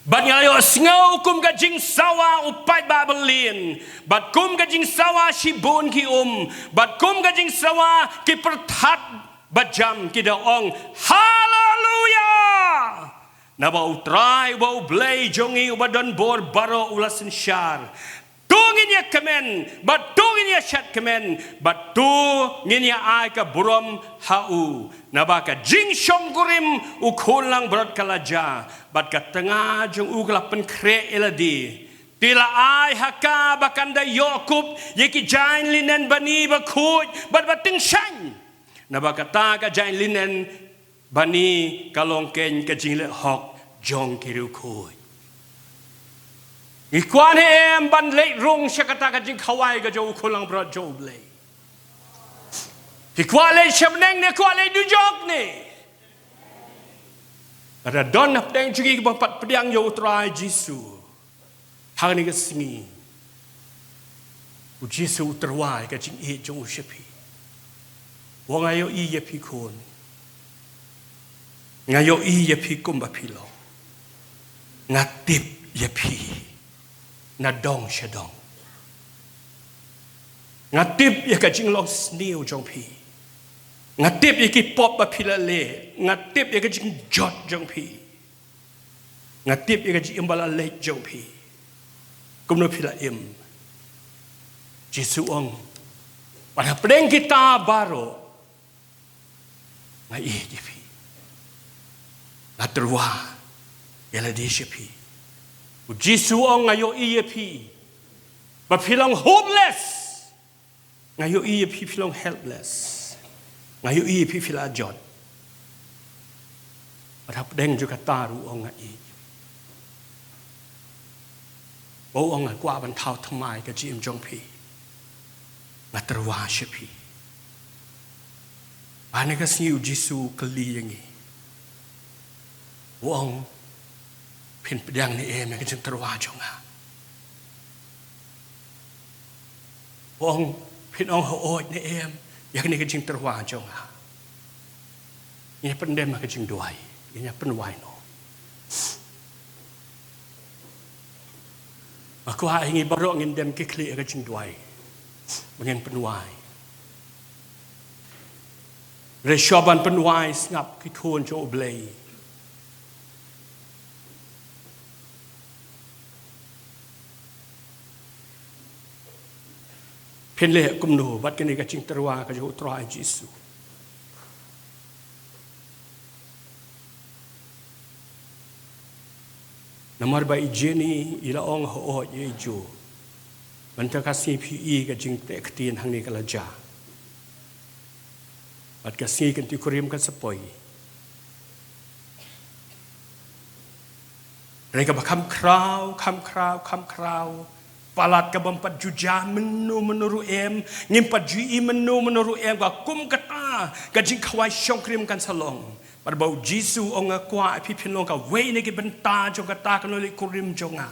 Bat ngayo singaw kum kajing sawa upat babelin. Bat kum kajing sawa shibun ki Bat kum kajing sawa ki pertat bajam ki daong. Hallelujah! Naba utray wa ublay jongi ubadon bor baro ulasin syar. Tungin ya kemen, bat tungin ya syat kemen, bat tu ngin ya ay ka burom hau. Naba ka jing syongkurim ukun lang berat kalaja, bat ka tengah jong ugla penkre eladi. Tila ay haka bakanda Yakub yeki jain linen bani bakut bat bating shan. Naba kata ka jain linen bani kalongken ka jing le hok jong kiru kuy. Ikuan em ban late rong siya kata kajing kawai ka jo kulang berat jo blay. Ikuan late siya meneng ne kuan late dujok ne. Ada don nap deng juga keempat pediang jo utrai Jesu. Hang ni kesingi. U Jesu terwai kajing e jo usyapi. Wong ayo i ye pikun. Ngayo i ye pikum bapilo. Ngatip ye pi. Nadong syadong. Ngatip ya kajing long sniu jong pi. Ngatip ya ki pop bapila le. Ngatip ya kajing jot jong pi. Ngatip ya kajing imbala le jong pi. Kumno pila im. Jesu ong. Pada pedeng kita baro. Ngai di pi. Laterwa. Yala di pi. Jesu ong ngayo iya pi. Bapilang hopeless. Ngayo iya pi pilang helpless. Ngayo iya pi pila jot. Padahal pedeng juga taru ong ngai. Bau ong ngai kuat bantau temai ke jim jong pi. Ngaterwa siya pi. Ane kasih Jesu keli yang ini. Ong pin pedang ni em yang kecil terwajong ah. Wong pin ong hoot ni em yang ni kecil terwajong ah. Ini pendem kecil duai, ini penwai no. Aku ingin baru ingin dem kekli kecil duai, ingin penwai. Reshaban penwai ngap kikun jo oblay. Penleh kumno bat kini kacing terwa ka jo utrai Jesu. Namar ba ijeni ila ong ho ye jo. Banta kasih pi kacing tek tin hang ni kalaja. Bat kasih kan ti kurim kan sepoi. Mereka bakam krau. Palat ka bampat juja menuru em ngimpat jui menuru em ka kum kata ka jing khawai syongkrim kan salong par bau Jesu ong kwa pi pinong ka we ne ki benta jo kata kan le kurim jonga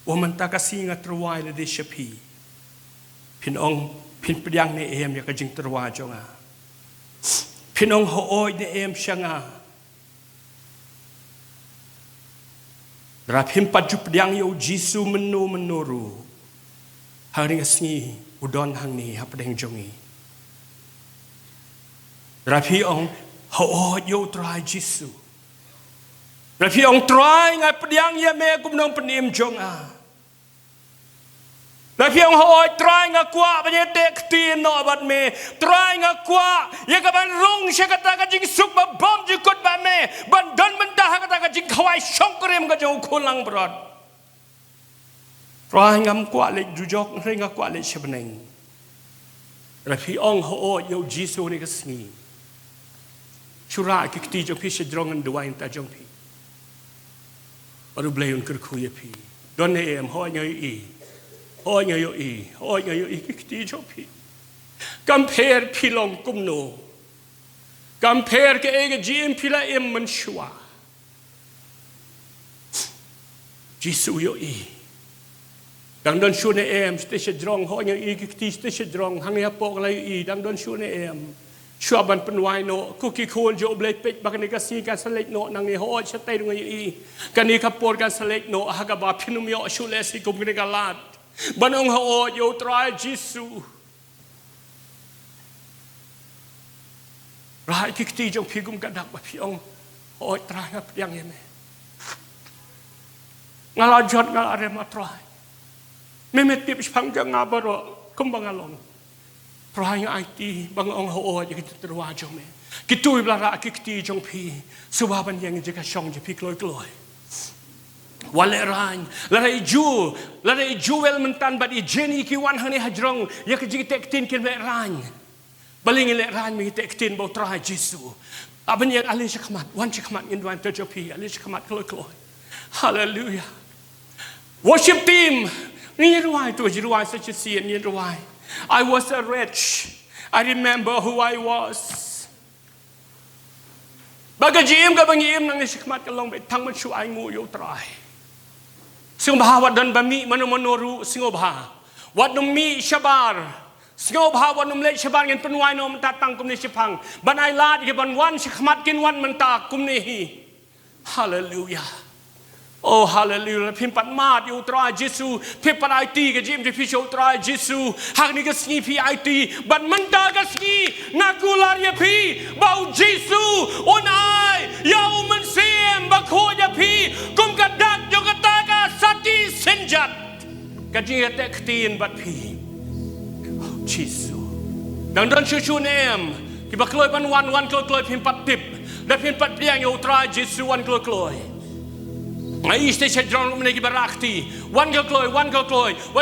o menta ka singa terwai le de shapi pinong pin pediang ne em ya ka jing terwa jonga pinong ho oi de em syanga Rapim paju pediang yo Jesu menuru. Hari ngasni udon hang ni hapadeng jongi. Rapi ong ho yo try Jesu. Rapi ong try ngai pediang ya me kum nong penim jong a. และเพียงหอยตรายงากว่าบันเด็กตีนอบัดเมตรายงากว่ายังกับบันรุ่งเชกตากจิงสุกบับบอมจิกดบัดเมบันดอนบันตาหักตากจิงขวายชงกเรียมกจงคุลังบรอดตรายงามกว่าเล็กจุจอกเรงกว่าเล็กเชบเนงและพี่องหอยยจีสูนี่ก็สีชุรากิกตีจงพี่เชดรองกันด้วยแต่จงพี่บรูเบลยุนกระคุยพี่ดอนเอ็มหอยเงยหอยเงยหอยเงยกิกตีจงพี่กัมเพรพี่ลงกุมโนกัมเพรกับเอกจีมพี่ละเอ็มมันชัวจีสูโยดังดอนชูเนเอ็มสเตชดรองหอยเงยกิกตีสเตชดรองฮังเนียปอกอะไรดังดอนชูเนเอ็มชัวบันเป็นวายโนคุกิคูนโจเบลเป็ดบักนิกาซีการสเลกโนนางนี่หอยชะเตยงอีกันนี่ขับปวดการสเลกโนฮักบาพินุมยอชูเลสิกุมนิกาลาดบันองหอยโยตรายจิสูรายกิกตีจงพิกุมกระดักบะพี่องหอยตรายครับยังยังไงงาลาจดงาลาเรมาตรายไม่เมติบพังจังงาบรอคุมบังอาลงพรายงไอตีบางองค์โอยังจะตรวจจงเมกิตุยบลาระกิกตีจงพีสุภาพบัญญัติจะกระชองจะพี่กลอยกลอยวันเลรานละไรจูเวลมันตันบัดอีเจนี่กิวันฮันนี่ฮัจรองยังจะเตกตินกินเลรานบาลิงเลรานมีเตกตินบอตรายจิสูอาบัญญัติอะไรชักมัดวันชักมัดอินวันเตจพีอะไรชักมัดกลอยกลอยฮาเลลูยา worship team นี่รวยตัวจีรวยสัจเสียนี่รวย I was a wretch. I remember who I was. Bagajim ka bangim nang isikmat ka long betang man shu ay ngu yo try. Singobha wadan bami manumanoru singobha. Wadum mi shabar. Singobha wadum le shabar ngin penwai no tatang kum ni sipang. Ban ai lad ke ban wan sikmat kin wan mentak kum ni hi. Hallelujah. Oh hallelujah พิมพ์ปัดมาดอยู่ตรายเยซูพิมพ์ปัดไอตีกับจิมที่พิชตรายเยซูหากนี่ก็สกีพี่ไอตีบัดมันตาก็สกีนักกุลารีพี่บ่าวเยซูอุนไอยาวมันเสียมบักโคยพี่กุมกระดักยกตากาสัตติเซนจัดกะจีเตกตีนบัดพี่เยซูดังนั้นชูเนมที่บักลอยวันกลอยพิมพ์ปัดติบและพิมพ์ปัดเรียงอยู่ตรายเยซูวันกลอยไอ้สเตชันดรองมันกิบรักตีวันก็กลอยวัน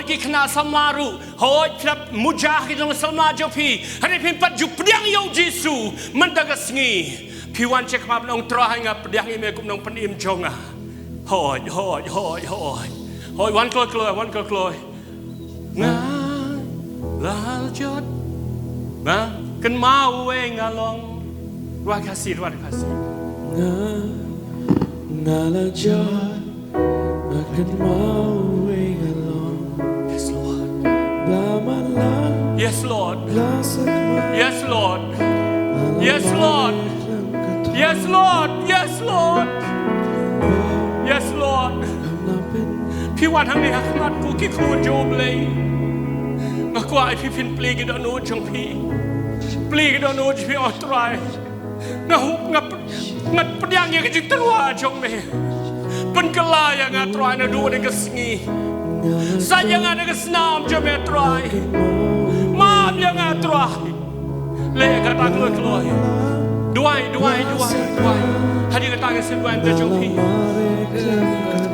กิขณะสมารุหอยพระมุจาฮิดลงสมาจพีให้พิมพ์ปัจจุเปลี่ยนยาวเยซูมันตะกัสงี้พี่วันเช็คมาเป็นองตราให้งับเปลี่ยนให้เมกุมนองปนิมจงอ่ะหอยวันก็กลอยงาลาจดมากันมาเวงาลองว่าคาซีNgalajat makan mau wengalon. Yes Lord. Blamala. Yes Lord. Blasakma. Yes Lord. Yes Lord. Yes Lord. Yes Lord. Yes Lord. พี่วันทั้งนี้หักมัดกูคิดคูนโจมเลยมากกว่าไอพี่พินปลีกิดอนุจงพี่ปลีกิดอนุจพี่ออตรายงับปะยังยังจิตรัวจงเมเป็นกลายังตรายนะดูในกสงีสัญยังในกสนามจะเมตรายมาบยังตรายเล่กตังเลยกลอยด้วยฮันนี่กตังเส้นแหวนจะจงพี่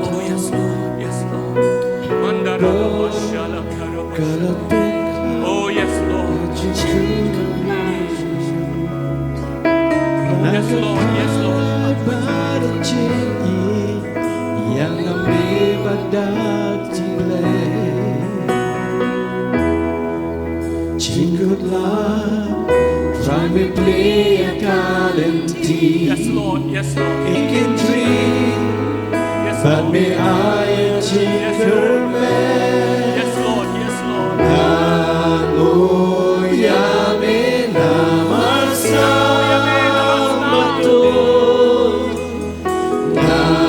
Oh yes Lordมันดาราบชาลคารบ Oh yes Lord Yes Lord Yes Lord yang ambil badak cilek Cingkutlah try me play a calenti Yes Lord It can dream but me I chinger man Yes Lord Hallelujah me namasa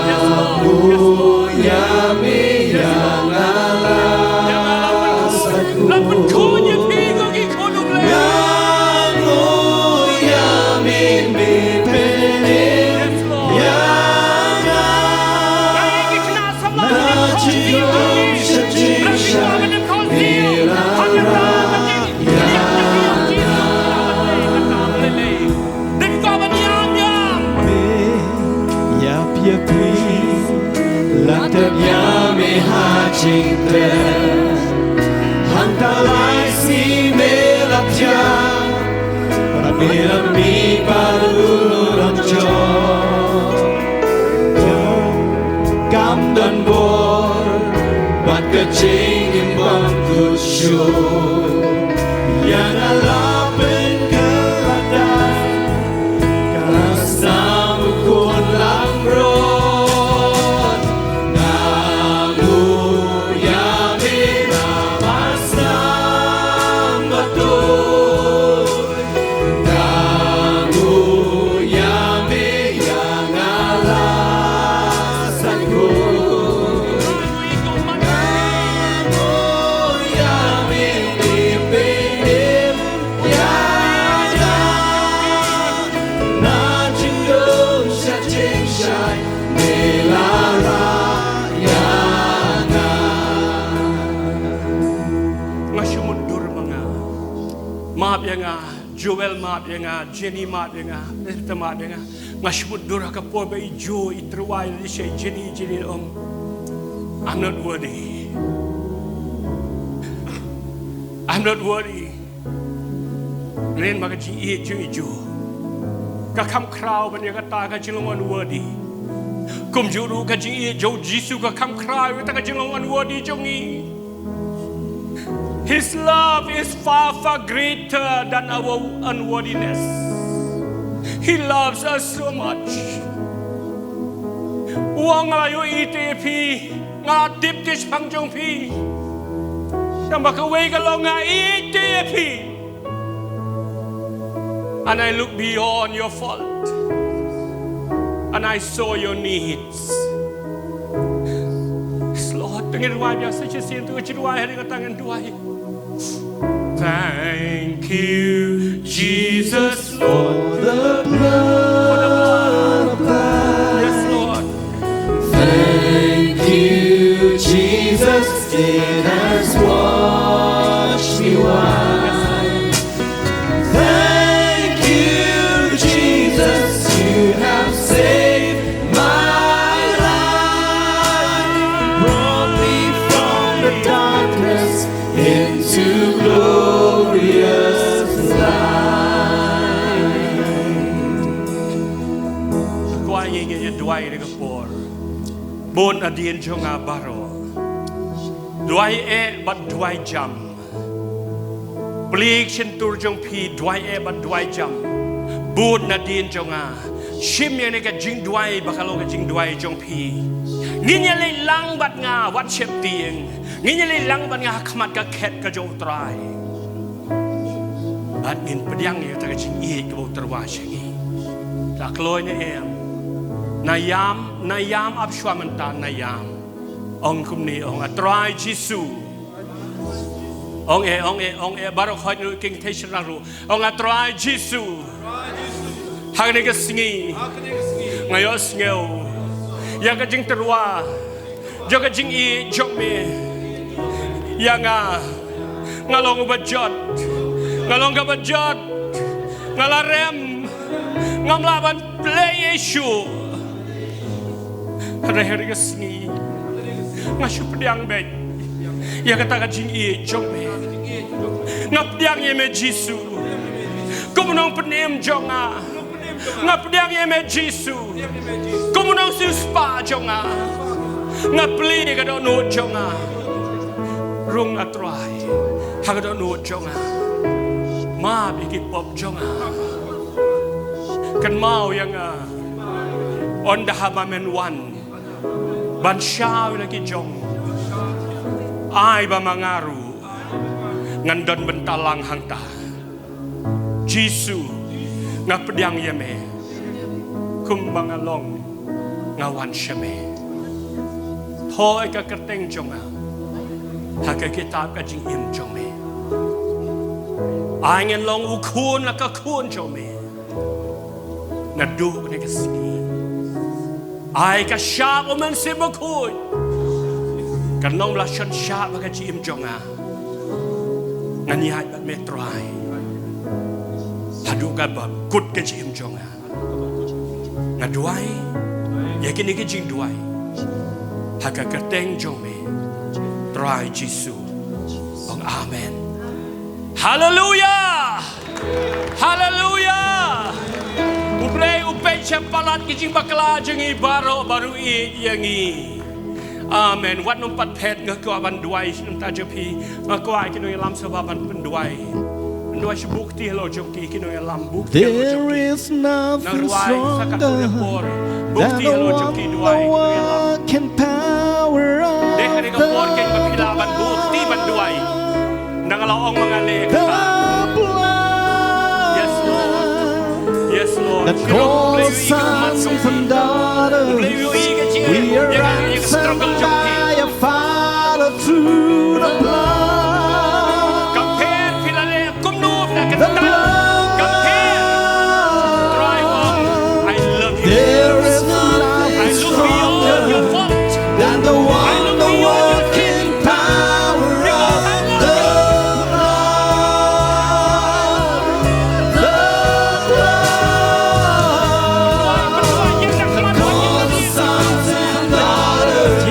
Yes Lantanya mehacinta Hantalai si melapja Pamirami baru ranjo Gam dan bor Bat kecing imbang kusyuk Yang alapin keadaan Karena ukun lamrot Namu yami namasam betul Namu yami yang alasanku Namu yami dipinim yana Na jindu sa jingshay nilarayana Ngasumundur mga maap yang Joel maap yang Jenny maap yang Rita maap yang ngasumundur ka po ba ijo itruway li siya Jenny I'm not worthy. I'm not worthy. Nen maka ji ijo ka kam kraw ban yang ta ka jilong unworthy. Kum juru ka ji ijo Jisu ka kam kraw ta ka jilong unworthy jongi. His love is far, far greater than our unworthiness. He loves us so much. Wang ayo ite pi, nga dip dish pangjong pi. Namakaway ka long nga ite pi. And I look beyond your fault. And I saw your needs. Lord, tengin ruay biasa cisin tu ciruay hari katangan duay. Thank you, Jesus, Lord, The blood of God yes, Lord. Thank you, Jesus, it has washed me white. Thank you, Jesus, you have saved my life. Brought me from the darkness into glorious light. Kuha ingin duay ni kapor. Bon adien jo nga baro. Duay bat duay jam. Blik sentur jong pi duay bat duay jam. Bon adien jo nga. Shim yang ni ka jing duay bakalo ka jing duay jong pi. Nginya lay lang bat nga wat shep tieng. Nginya lay lang bat nga hakmat ka ket ka jong try. At ngin pediang ya ta ka jing i ka terwa shingi. Tak loy ni Nayam abswamanta nayam. Ong kumni ong atrai Jisu. Ong baru khoi nu king teshin raru. Ong atrai Jisu. Hagni ka singi. Ngayos ngeo. Ya ka jing terwa. Jo ka jing i jok me. Ya ngalong bajot. Ngalong ka bajot. Ngalarem. Ngamlaban play issue. Hari-hari kesini ngasih pedang baik. Ya kata kajing i jong me. Ngap pedang ye me Jisu. Kumunong penem jonga. Ngap pedang ye me Jisu. Kumunong suspa jonga. Ngap peli kada no jonga. Rung atrai. Hagada no jonga. Ma bigi pop jonga. Kan mau yang on the Hamamen one. Ban siya lagi jong. Ay ba mangaru. Ngandon bentalang hangta. Jisu nga pedang yame. Kumbangalong ngawan syame. Hoy ka kerteng jonga. Haka kitab ka jing im jome. Ay ngen long ukun la ka kun jome. Nadu ni kasini. Ai ka siap omen si bakut. Kanong lasan siap baka jim jonga. Nganyat bat metrai. Hadu ka ba kut ka jim jonga. Ngaduai. Ya kini ka jing duai. Hagagardeng jong me. Try Jesu. Ang Amen. Hallelujah! Hallelujah! Uplay upay siya palat kijing bakla jeng ibaro baru yang i. Amen. Wat nung patpet nga ko aban duay nung tajapi nga ko ay kinoy lam sa baban penduay. Penduay siya bukti hello joki kinoy lam bukti hello There joki. is nothing stronger than Bukti the hello one joki duay kinoy lam. that can power up Dek hari ka por ken mapilaban bukti banduay. Nangalaong mga the lekta. blood Yes Lord. Yes Lord. that calls sons and daughters. We are ransomed by a Father through the blood. Compare pilale kumnub na The kanta. blood. Compare. Try one. I love you. There is I nothing look beyond your stronger fault. than the one look the beyond your working power of the blood. The blood. Call the sons and daughters.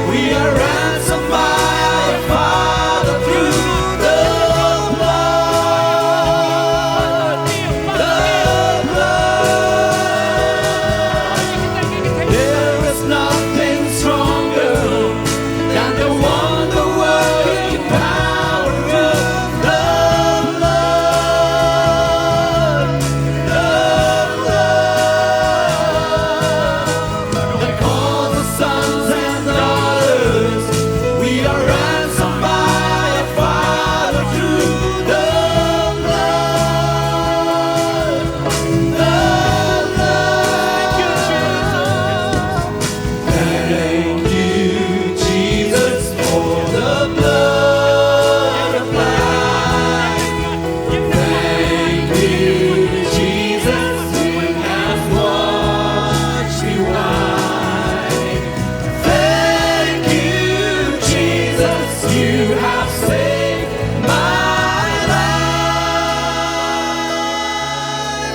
We are ransomed by our Father through the blood. The blood. There is nothing stronger than the wonder-working power of the blood. The blood. They call the sons and daughters. We are ransomed by our Father through the blood. The blood. Thank you, Jesus, for the blood applied. Thank you, Jesus, who has washed me white. Thank you, Jesus, you have saved my life.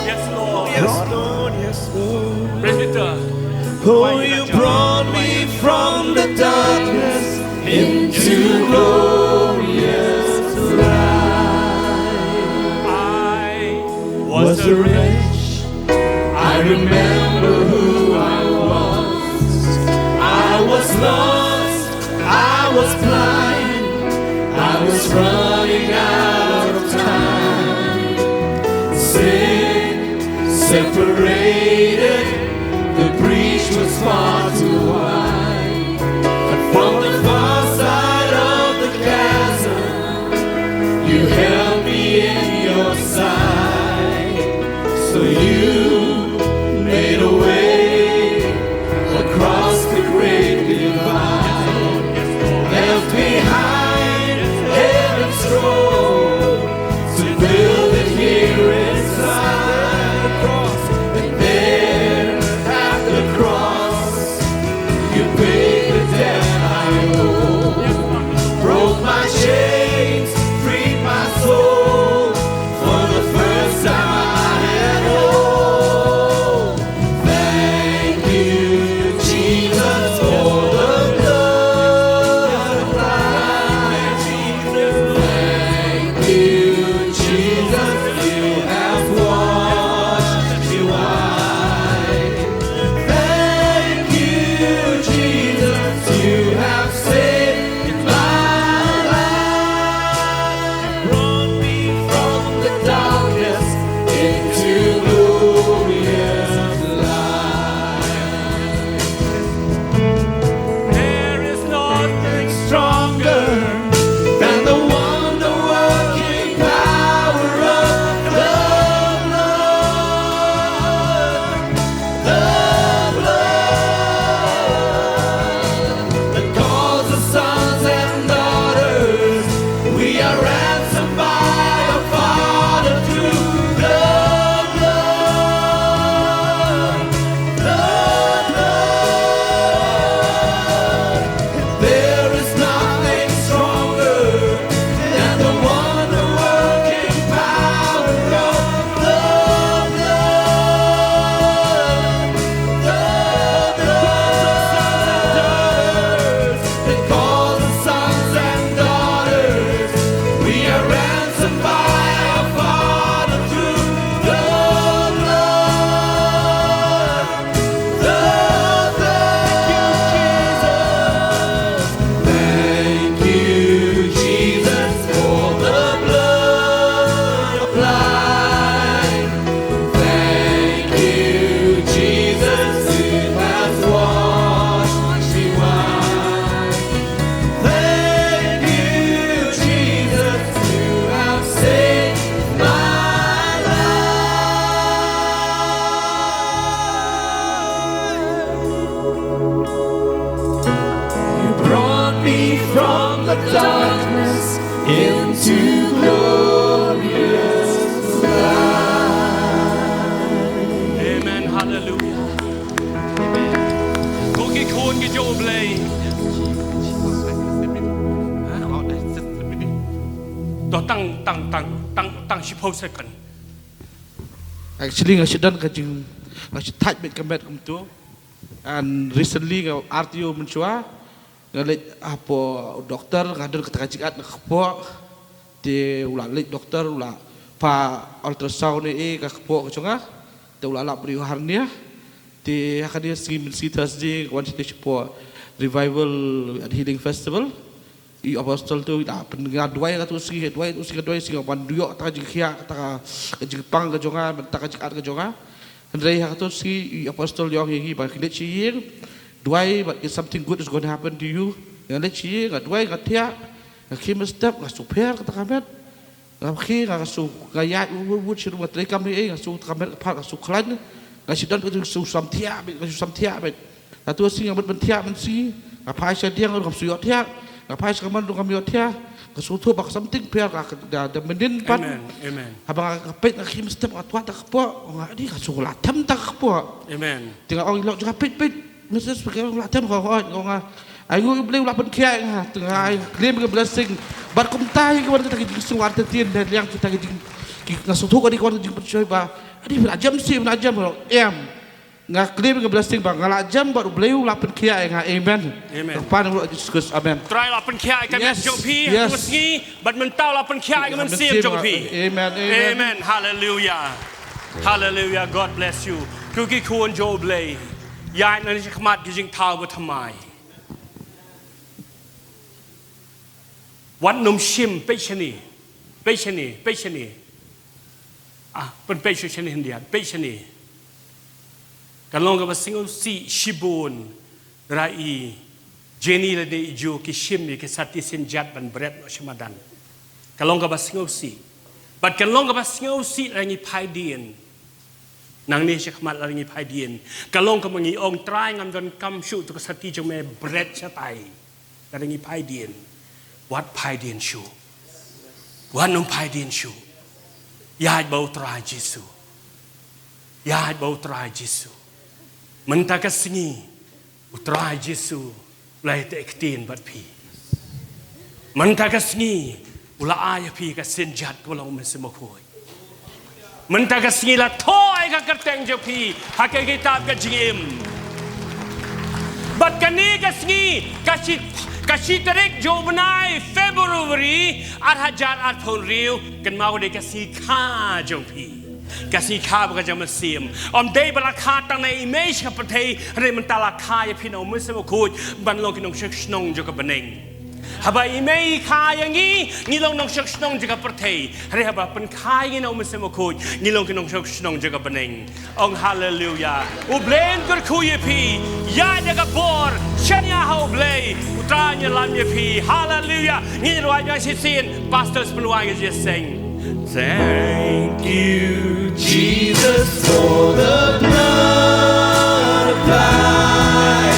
Yes Lord. Yes, Lord. Yes, Lord. Presbyter. Oh, you brought me from the darkness into glorious light. I was a wretch. I remember who I was. I was lost. I was blind. I was running out of time. Sick, separated. The breach was far too wide. But from the far side of the chasm, you held me in your side. So you made a way across the great divide. Left behind heaven's throne to build it here inside the cross. And there at the cross, you paid the debt I owe. Broke my chains, freed my soul. For the first time I had hope. darkness into glorious light. Amen. Hallelujah. Cookie corn get your blay. Tăng 10 second. Actually, I dan kajing touch bit kamet kum tu, and recently RTO mencua, ngalit apa doktor ngadur kata kajiat nakpo, di ulah lit doktor ulah pa ultrasound ni kakpo kacunga, di ulah lap beriuharnya, di akan dia si Thursday wanted to support revival and healing festival. I apostol tu dah pendengar dua tu sih banduyok tak jikia tak jipang ke jonga tak jikat ke jonga Andrei tu sih apostol yang ini bagi let sih dua but something good is going to happen to you yang let sih ngat dua ngat tiak ngakim step ngat super kata kamet ngakim ngat su gaya wud sih rumah terikam ni ngat su kamet pak ngat su klan ngat sih dan su samtiak tu sih yang bertiak sih apa sih dia ngat su yot tiak apa sih kaman dong kami otia kesuatu bak something biar dah mendin pan. Amen. Abang kapit ngakim step atwa tak kepo, ngadi kasuh latem tak kepo. Amen. Tengah orang ilok juga pit mesti sebagai orang latem kau ngah. Ayu boleh ulah penkia ngah tengah claim ke blessing. Bar kumtai ke warna tak jing warta tien dan yang kita jing ngasuh tu kau di kau jing percaya bah. Adi berajam sih berajam ngah claim ke blessing bang ngalah jam baru boleh ulah penkia ngah amen. Depan ulah diskus amen. Try lapan kia kami jopi terusgi, but mentau lapan kia kami sim jopi. Amen. Hallelujah. Hallelujah. God bless you. Kuki kuon Job lay. Yai nanti kemat gijing tahu bertamai. Wan num shim pechani. Pen pechani India. Pechani. Kalau kita singgah si Shibun, Rai, Jenny le de ijo ki shim ni ki sati senjat ban berat no shamadan. Kalau kita singgah si, but kalau kita singgah si rangi paidien, nang ni syakmat rangi paidien. Kalau kita mengi ong try ngam don kam shu tu sati jong me berat chatai, rangi paidien. What paidien shu? What nung paidien shu? Yai bau try Jesu. Yai bau try Jesu. Mentaka singi utrai Jesu lai te ektin bat pi mentaka singi ula aya pi ka senjat ko long mesemo khoi mentaka singi la thoi ka kerteng jo pi hakai kitab ka jingim bat kani ka singi kashi tarik jo banai February 2008 riu kan mau de ka si kha jo pi kasih kah bekerja mesim. Day balakha tang na image ka patay re mentala kaya pinaw mesem kuj banlong kinong shekhnong jo ka beneng. Haba image kaya ngilong nong shekhnong jo ka patay re haba pen kaya nginaw mesem kuj ngilong kinong shekhnong jo ka beneng. Hallelujah. Ublen ker kuye pi ya jaga bor chanya ha ublay utranya lamye pi. Hallelujah. Ngilwa yang sisin pastors peluang je sing. Thank you, Jesus, for the blood applied.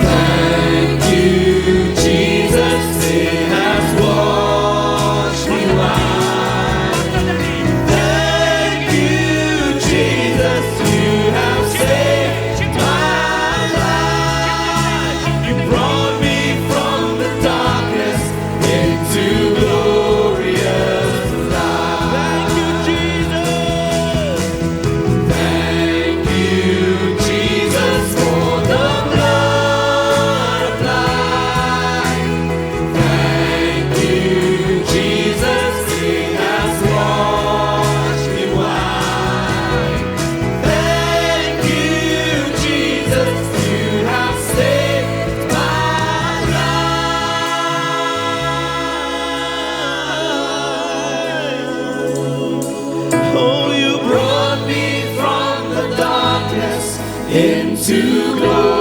Thank you, Jesus, it has washed me white. Thank you, Jesus, you have saved my life. You brought me from the darkness into glorious. Into glory.